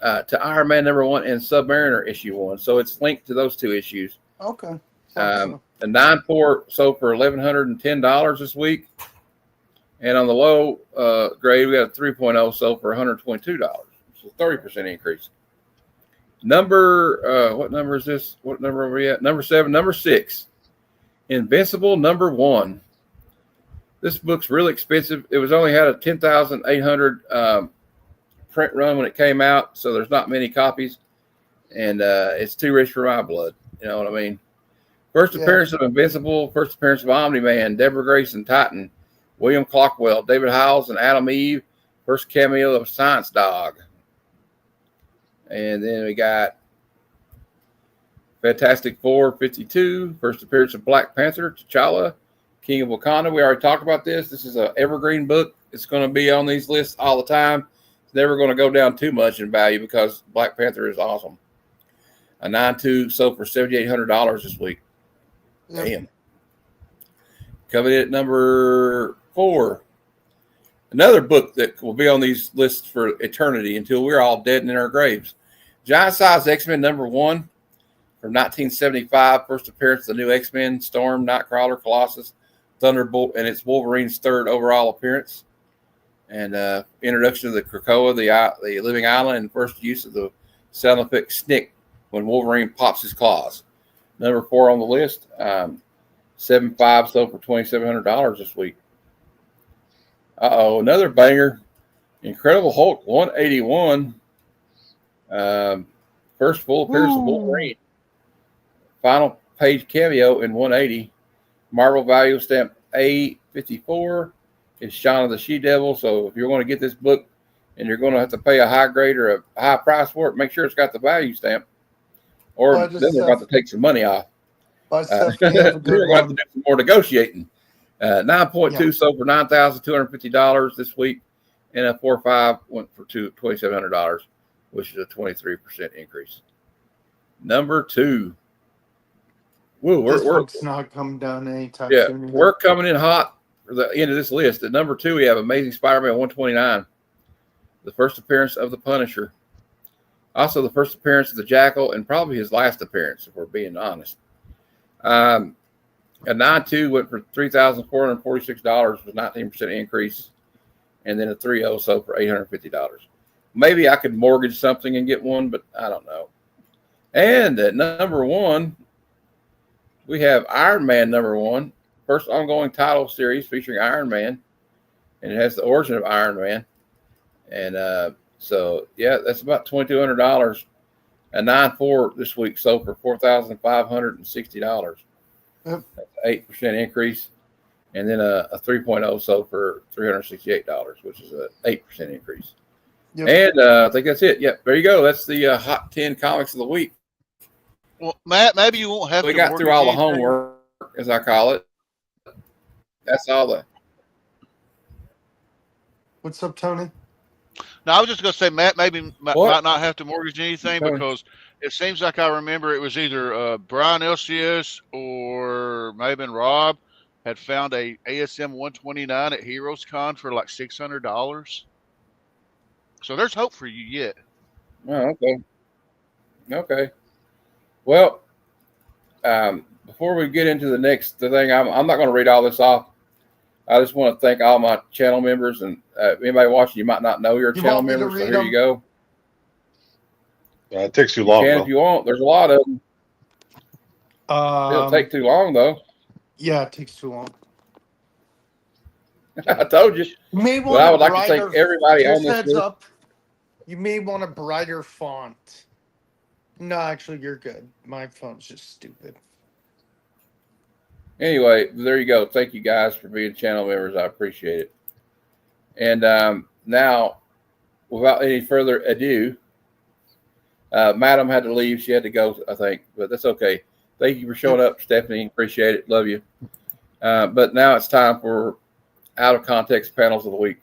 to Iron Man number 1 and Submariner issue 1. So it's linked to those 2 issues. Okay. A 9.4 sold for $1,110 this week. And on the low grade, we got a 3.0 sold for $122. So 30% increase. What number is this? What number are we at? Number 7, number 6. Invincible number 1. This book's really expensive. It was only had a 10,800 print run when it came out, so there's not many copies. And it's too rich for my blood. You know what I mean? First appearance of Invincible, first appearance of Omni-Man, Deborah Grayson, Titan, William Clockwell, David Howells, and Adam Eve. First cameo of Science Dog. And then we got Fantastic Four 52, first appearance of Black Panther, T'Challa, King of Wakanda. We already talked about this. This is an evergreen book. It's going to be on these lists all the time. It's never going to go down too much in value because Black Panther is awesome. A 9.2 sold for $7,800 this week. Yep. Damn. Coming in at number 4. Another book that will be on these lists for eternity until we're all dead and in our graves. Giant Size X-Men number 1 from 1975. First appearance of the new X-Men, Storm, Nightcrawler, Colossus, Thunderbolt, and it's Wolverine's 3rd overall appearance. And introduction of the Krakoa, the living island, and first use of the sound effect snick when Wolverine pops his claws. Number 4 on the list. 7.5 sold for $2,700 this week. Another banger. Incredible Hulk 181. First full appearance of Wolverine. Final page cameo in 180. Marvel value stamp A54. It's Shaun of the She-Devil. So if you're going to get this book and you're going to have to pay a high grade or a high price for it, make sure it's got the value stamp. Or then they're about to take some money off. They're going to have to do some more negotiating. 9.2 sold for $9,250 this week, and a 4.5 went for $2,700, which is a 23% increase. Number 2. Woo, we're not coming down anytime soon. Yeah, we're coming in hot for the end of this list. At number 2, we have Amazing Spider-Man 129, the first appearance of the Punisher. Also, the first appearance of the Jackal, and probably his last appearance, if we're being honest. A 9.2 went for $3,446, was 19% increase, and then a 3.0 sold for $850. Maybe I could mortgage something and get one, but I don't know. And at number 1, we have Iron Man number 1, first ongoing title series featuring Iron Man, and it has the origin of Iron Man. And so, yeah, that's about $2,200. A 9.4 this week sold for $4,560. Yep. That's an 8% increase. And then a 3.0 sold for $368, which is an 8% increase. Yep. And I think that's it. Yep, there you go. That's the Hot 10 Comics of the Week. Well, Matt, maybe you won't have we got through all the homework, as I call it. That's all the. What's up, Tony? No, I was just going to say, Matt maybe might not have to mortgage anything because it seems like I remember it was either Brian LCS or maybe Rob had found a ASM 129 at Heroes Con for like $600. So there's hope for you yet. Oh, okay. Okay. Well, before we get into the thing, I'm not going to read all this off. I just want to thank all my channel members, and anybody watching, you might not know your channel members, so here you go. It takes too long. You can if you want. There's a lot of them. It'll take too long, though. Yeah, it takes too long. I told you. Well, I would like to thank everybody on this heads up. You may want a brighter font. No, actually, you're good. My phone's just stupid. Anyway, there you go. Thank you guys for being channel members. I appreciate it. And now, without any further ado, Madam had to leave. She had to go, I think, but that's okay. Thank you for showing up, Stephanie. Appreciate it. Love you. But now it's time for Out of Context Panels of the Week.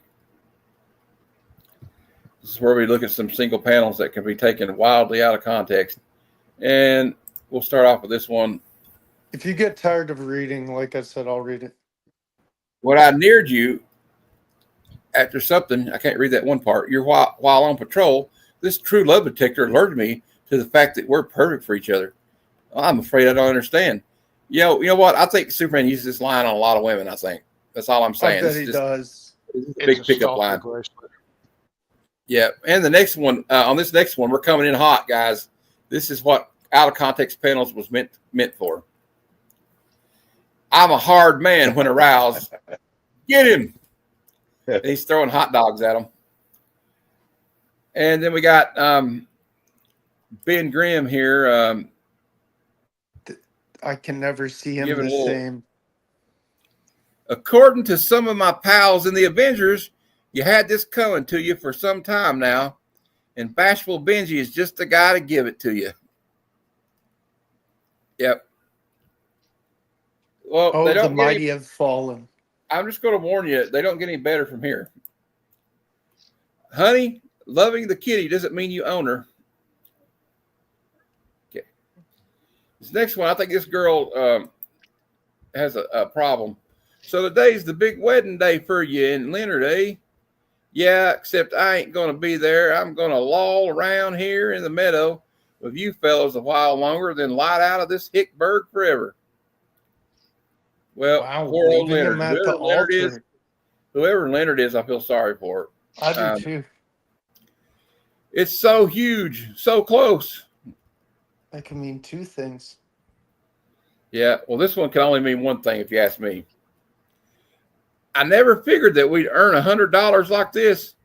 This is where we look at some single panels that can be taken wildly out of context. And we'll start off with this one. If you get tired of reading, like I said, I'll read it. When I neared you after something, I can't read that one part. You're while on patrol, this true love detector alerted me to the fact that we're perfect for each other. I'm afraid I don't understand. You know what? I think Superman uses this line on a lot of women, I think. That's all I'm saying. I bet he does. It's a big pickup line. Yeah. And the next one, on this next one, we're coming in hot, guys. This is what Out of Context Panels was meant for. I'm a hard man when aroused. Get him. And he's throwing hot dogs at him. And then we got Ben Grimm here. I can never see him the same. According to some of my pals in the Avengers, you had this coming to you for some time now, and Bashful Benji is just the guy to give it to you. Yep. Well, Oh, they the don't get mighty have fallen. I'm just going to warn you, they don't get any better from here. Honey, loving the kitty doesn't mean you own her. Okay. This next one, I think this girl has a problem. So today's the big wedding day for you in Leonard, eh? Yeah, except I ain't going to be there. I'm going to loll around here in the meadow with you fellows a while longer than light out of this Hickburg forever. Well, Wow, poor old leaving Leonard. him at the altar. Whoever Leonard is, I feel sorry for it. I do too. It's so huge, so close. That can mean two things. Yeah, well, this one can only mean one thing if you ask me. I never figured that we'd earn $100 like this.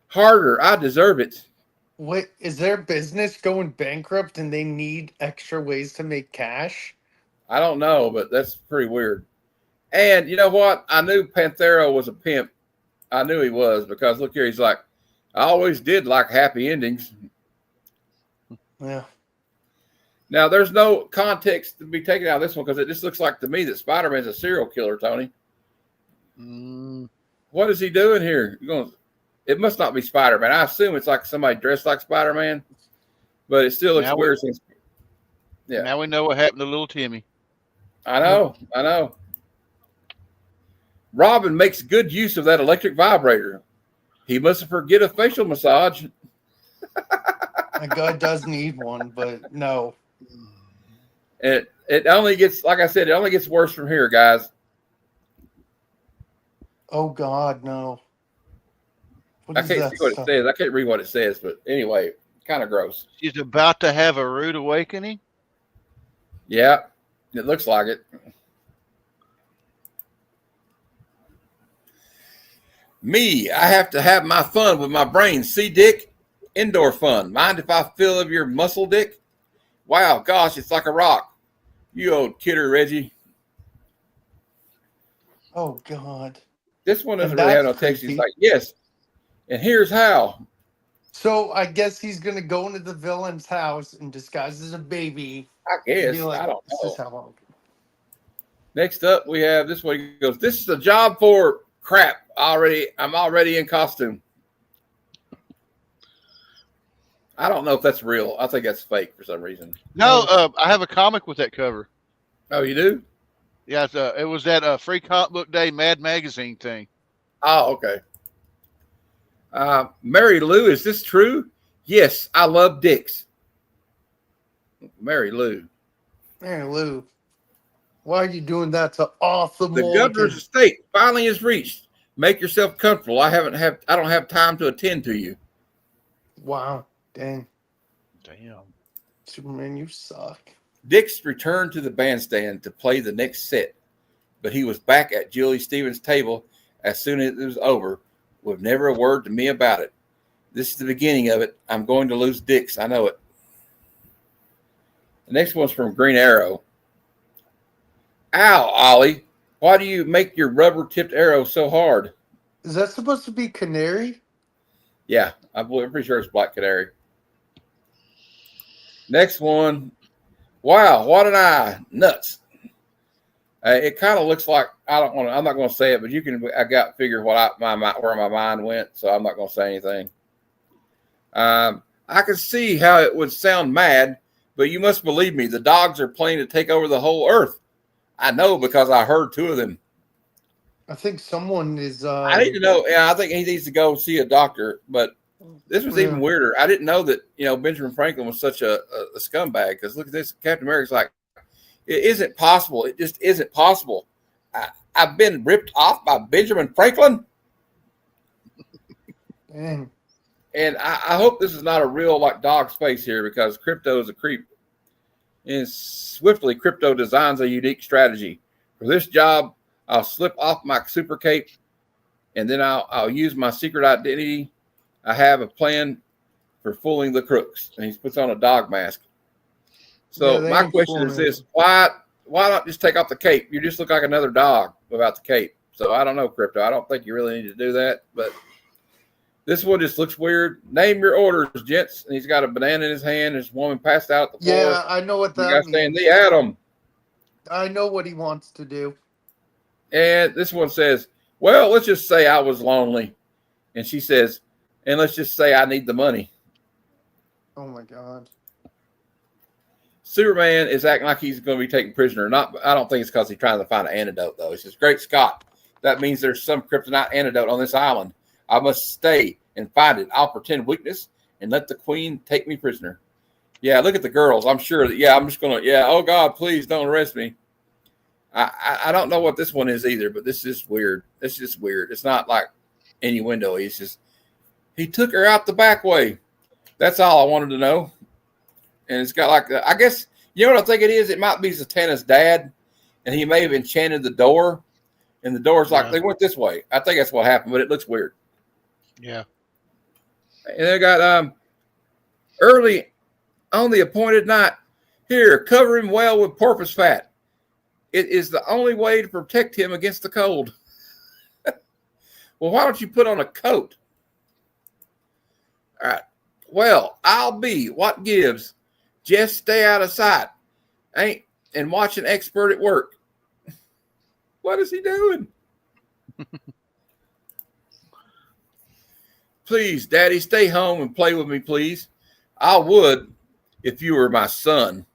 Harder, I deserve it. Wait, is their business going bankrupt and they need extra ways to make cash? I don't know, but that's pretty weird. And you know what? I knew Panthero was a pimp. I knew he was because look here, he's like, I always did like happy endings. Yeah. Now, there's no context to be taken out of this one because it just looks like to me that Spider-Man's a serial killer, Tony. What is he doing here? It must not be Spider-Man. I assume it's like somebody dressed like Spider-Man, but it still looks weird. Yeah. Now we know what happened to little Timmy. I know. Robin makes good use of that electric vibrator. He mustn't forget a facial massage. My God does need one, but no. It only gets, like I said, it only gets worse from here, guys. Oh God, no. I can't see what it says. I can't read what it says, but anyway, kind of gross. She's about to have a rude awakening. Yeah, it looks like it. Me, I have to have my fun with my brain. See, Dick? Indoor fun. Mind if I feel of your muscle, Dick? Wow, gosh, it's like a rock. You old kidder, Reggie. Oh, God. This one doesn't really have no text. He's like, yes, and here's how. So I guess he's going to go into the villain's house and disguise as a baby. I guess. Like, I don't know. This is how Next up, we have this one. He goes, this is a job for crap. I'm already in costume. I don't know if that's real. I think that's fake for some reason. No, I have a comic with that cover. Oh, you do? Yeah, it was that Free Comic Book Day Mad Magazine thing. Oh, okay. Mary Lou, is this true? Yes, I love dicks. Mary Lou. Mary Lou, why are you doing that to awesome? The governor's estate finally is reached. Make yourself comfortable. I don't have time to attend to you. Wow. Damn. Superman, you suck. Dix returned to the bandstand to play the next set, but he was back at Julie Stevens' table as soon as it was over, with never a word to me about it. This is the beginning of it. I'm going to lose Dix. I know it. The next one's from Green Arrow. Ow, Ollie. Why do you make your rubber-tipped arrow so hard? Is that supposed to be Canary? Yeah, I'm pretty sure it's Black Canary. Next one. Wow, what an eye. Nuts. It kind of looks like, I'm not going to say it, but I got figured where my mind went, so I'm not going to say anything. I can see how it would sound mad, but you must believe me, the dogs are planning to take over the whole earth. I know because I heard two of them. I think someone is. I need to know. Yeah, I think he needs to go see a doctor. But this was even weirder. I didn't know that Benjamin Franklin was such a scumbag. Because look at this, Captain America's like, it isn't possible. It just isn't possible. I've been ripped off by Benjamin Franklin. Dang. And I hope this is not a real dog space here because Crypto is a creep. And swiftly, Crypto designs a unique strategy. For this job, I'll slip off my super cape, and then I'll use my secret identity. I have a plan for fooling the crooks. And he puts on a dog mask. So my question is this: why not just take off the cape? You just look like another dog without the cape. So I don't know, Crypto. I don't think you really need to do that, but This one just looks weird. Name your orders, gents. And he's got a banana in his hand. This woman passed out the floor. Yeah, I know what that means. Saying the Atom. I know what he wants to do. And this one says, well, let's just say I was lonely. And she says, and let's just say I need the money. Oh, my God. Superman is acting like he's going to be taken prisoner. I don't think it's because he's trying to find an antidote, though. He says, Great Scott, that means there's some kryptonite antidote on this island. I must stay and find it. I'll pretend weakness and let the queen take me prisoner. Yeah, look at the girls. I'm sure that, I'm just going to, oh, God, please don't arrest me. I don't know what this one is either, but this is weird. It's just weird. It's not like innuendo. He took her out the back way. That's all I wanted to know. And it's got like, I guess, you know what I think it is? It might be Zatanna's dad, and he may have enchanted the door, and the door's like, they went this way. I think that's what happened, but it looks weird. Yeah. And they got early on the appointed night, here, cover him well with porpoise fat. It is the only way to protect him against the cold. Well, why don't you put on a coat? All right. Well, I'll be what gives. Just stay out of sight. And watch an expert at work. What is he doing? Please, Daddy, stay home and play with me, please. I would if you were my son,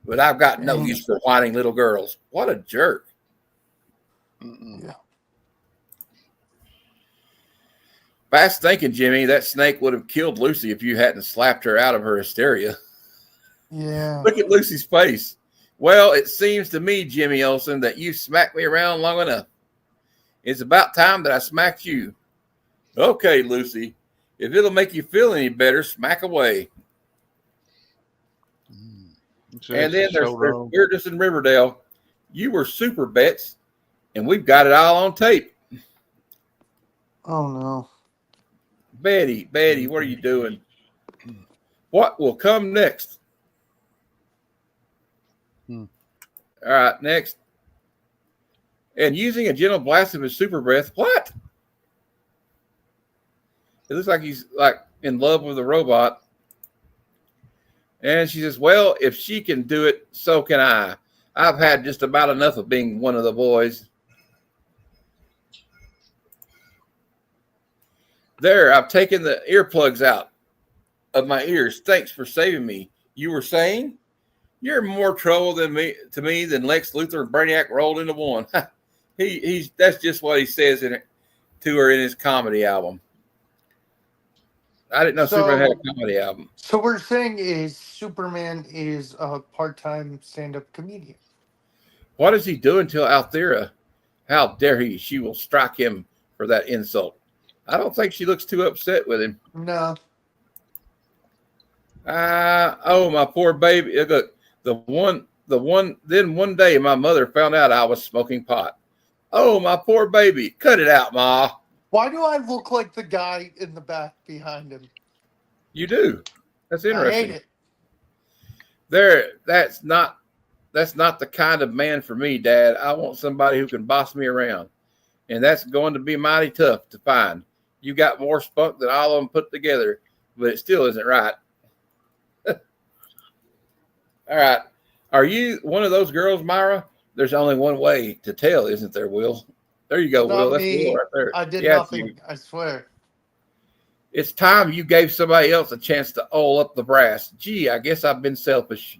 but I've got no use for whining little girls. What a jerk. Yeah. Fast thinking, Jimmy. That snake would have killed Lucy if you hadn't slapped her out of her hysteria. Yeah. Look at Lucy's face. Well, it seems to me, Jimmy Olsen, that you smacked me around long enough. It's about time that I smacked you. Okay, Lucy. If it'll make you feel any better, smack away. And then there's Weirdness in Riverdale. You were super bets, and we've got it all on tape. Oh, no. Betty, what are you doing? What will come next? All right, next. And using a gentle blast of his super breath. What? It looks like he's like in love with a robot. And she says, well, if she can do it, so can I. I've had just about enough of being one of the boys. There, I've taken the earplugs out of my ears. Thanks for saving me. You were saying? You're more trouble than to me than Lex Luthor and Brainiac rolled into one. That's just what he says to her in his comedy album. I didn't know Superman had a comedy album. So we're saying is Superman is a part-time stand-up comedian. What is he doing to Althea? How dare he? She will strike him for that insult. I don't think she looks too upset with him. No. Oh, my poor baby. Look, then one day my mother found out I was smoking pot. Oh, my poor baby. Cut it out, Ma. Why do I look like the guy in the back behind him? You do. That's interesting. I hate it. That's not the kind of man for me, Dad. I want somebody who can boss me around. And that's going to be mighty tough to find. You got more spunk than all of them put together, but it still isn't right. All right. Are you one of those girls, Myra? There's only one way to tell, isn't there, Will? There you go, Not Will. That's me. Will right there. I did nothing. You. I swear. It's time you gave somebody else a chance to oil up the brass. Gee, I guess I've been selfish.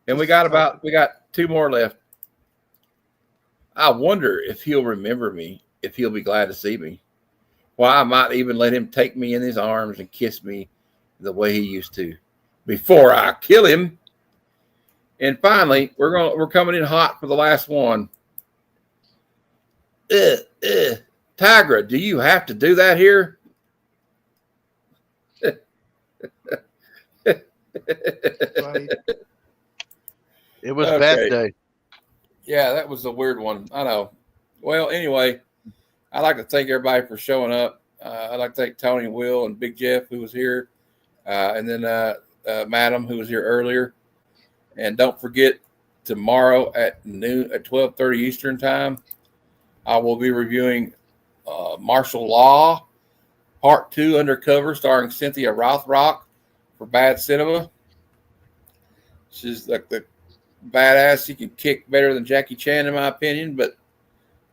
And we got two more left. I wonder if he'll remember me, if he'll be glad to see me. Why, I might even let him take me in his arms and kiss me the way he used to before I kill him. And finally, we're coming in hot for the last one. Tigra, do you have to do that here? Right. It was a bad day. Yeah, that was a weird one. I know. Well, anyway, I'd like to thank everybody for showing up. I'd like to thank Tony, Will, and Big Jeff, who was here, and then Madam, who was here earlier. And don't forget, tomorrow at noon, at 12:30 Eastern time, I will be reviewing martial law Part 2 Undercover, starring Cynthia Rothrock for Bad Cinema. She's like the badass. She can kick better than Jackie Chan, in my opinion, but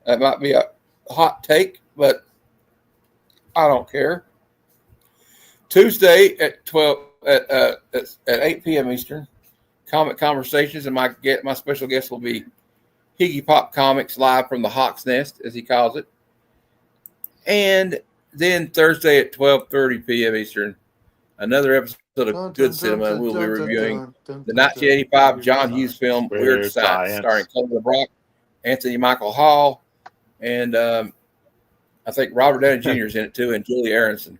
that might be a hot take, but I don't care. Tuesday at 8 p.m. Eastern, Comic Conversations, and my special guest will be Higgy Pop Comics, live from the Hawk's Nest, as he calls it. And then Thursday at 12:30 p.m. Eastern, another episode of Good Cinema. We'll be reviewing the 1985 John Hughes film Weird Science, starring Cole LeBrock, Anthony Michael Hall, and I think Robert Downey Jr. is in it too, and Julie Aronson.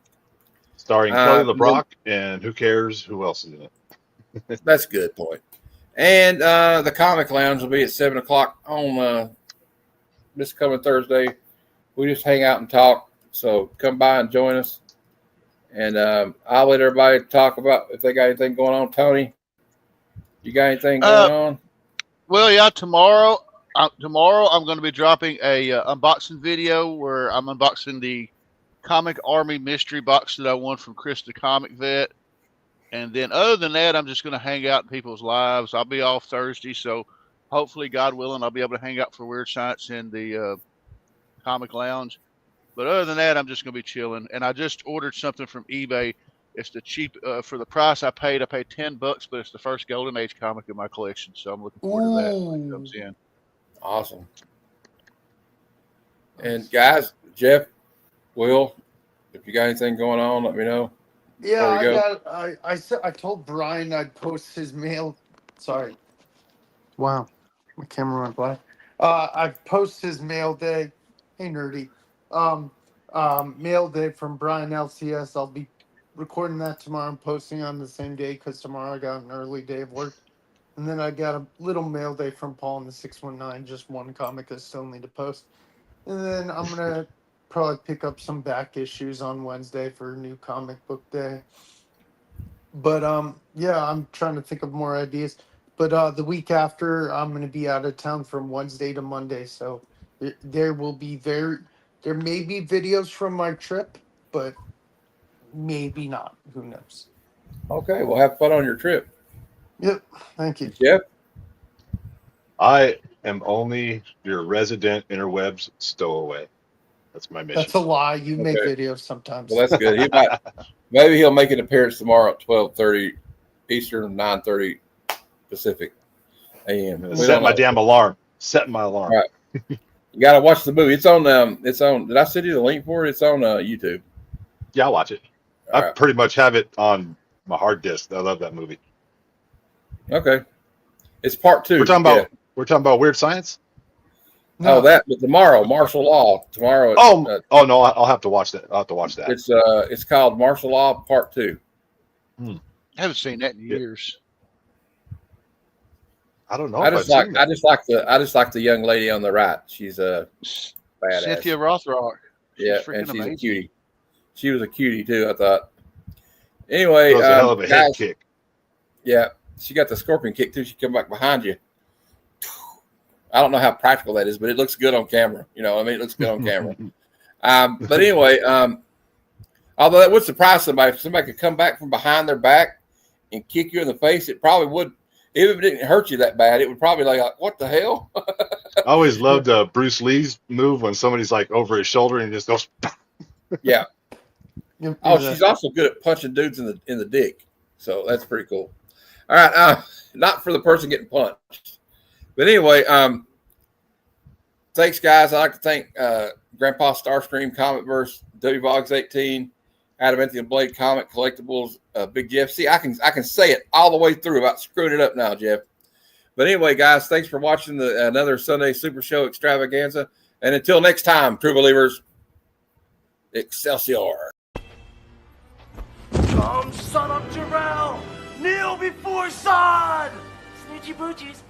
Starring Kelly LeBrock, and who cares who else is in it? That's a good point. And the Comic Lounge will be at 7 o'clock on this coming Thursday. We just hang out and talk. So come by and join us. And I'll let everybody talk about if they got anything going on. Tony, you got anything going on? Well, yeah, tomorrow I'm going to be dropping a unboxing video where I'm unboxing the Comic Army mystery box that I won from Chris the Comic Vet. And then other than that, I'm just going to hang out in people's lives. I'll be off Thursday, so hopefully, God willing, I'll be able to hang out for Weird Science in the Comic Lounge. But other than that, I'm just going to be chilling. And I just ordered something from eBay. It's the cheap, for the price I paid $10, but it's the first Golden Age comic in my collection. So I'm looking forward to that when it comes in. Awesome. And guys, Jeff, Will, if you got anything going on, let me know. Yeah, I told Brian I'd post his mail. Sorry. Wow. My camera went black. I've posted his mail day. Hey, nerdy. Mail day from Brian LCS. I'll be recording that tomorrow and posting on the same day because tomorrow I got an early day of work. And then I got a little mail day from Paul in the 619, just one comic I still need to post. And then I'm going to probably pick up some back issues on Wednesday for a new comic book day. But yeah, I'm trying to think of more ideas. But the week after, I'm going to be out of town from Wednesday to Monday. So there may be videos from my trip, but maybe not. Who knows? Okay, well, have fun on your trip. Yep, thank you. Jeff? I am only your resident interwebs stowaway. That's my mission. That's a lie. You make videos sometimes. Well, that's good. Maybe he'll make an appearance tomorrow at 12:30 Eastern, 9:30 Pacific a.m. Set my damn alarm. Setting my alarm. Right. You got to watch the movie. It's on. Did I send you the link for it? It's on YouTube. Yeah, I'll watch it. All I right. pretty much have it on my hard disk. I love that movie. Okay. It's part 2. We're talking about Weird Science. No. But tomorrow, martial law. Tomorrow. No, I'll have to watch that. I'll have to watch that. It's called Martial Law Part 2. I haven't seen that in years. I don't know. I just like the young lady on the right. She's a badass. Cynthia Rothrock. She's amazing. A cutie. She was a cutie too, I thought. Anyway, that was a hell of a head kick. Yeah, she got the scorpion kick too. She come back behind you. I don't know how practical that is, but it looks good on camera. You know, it looks good on camera. But anyway, although that would surprise somebody, if somebody could come back from behind their back and kick you in the face, it probably would. Even if it didn't hurt you that bad, it would probably like, what the hell? I always loved Bruce Lee's move when somebody's like over his shoulder and he just goes. Yeah. She's also good at punching dudes in the dick, so that's pretty cool. All right, not for the person getting punched, but anyway, thanks guys. I'd like to thank Grandpa Starscream, Comicverse, WVogs 18, Adamantium Blade Comic Collectibles, Big Jeff. See, I can say it all the way through about screwing it up now, Jeff. But anyway, guys, thanks for watching another Sunday Super Show Extravaganza, and until next time, true believers, Excelsior. Come, son of Jarrell! Kneel before Zod! Snoochie boochies.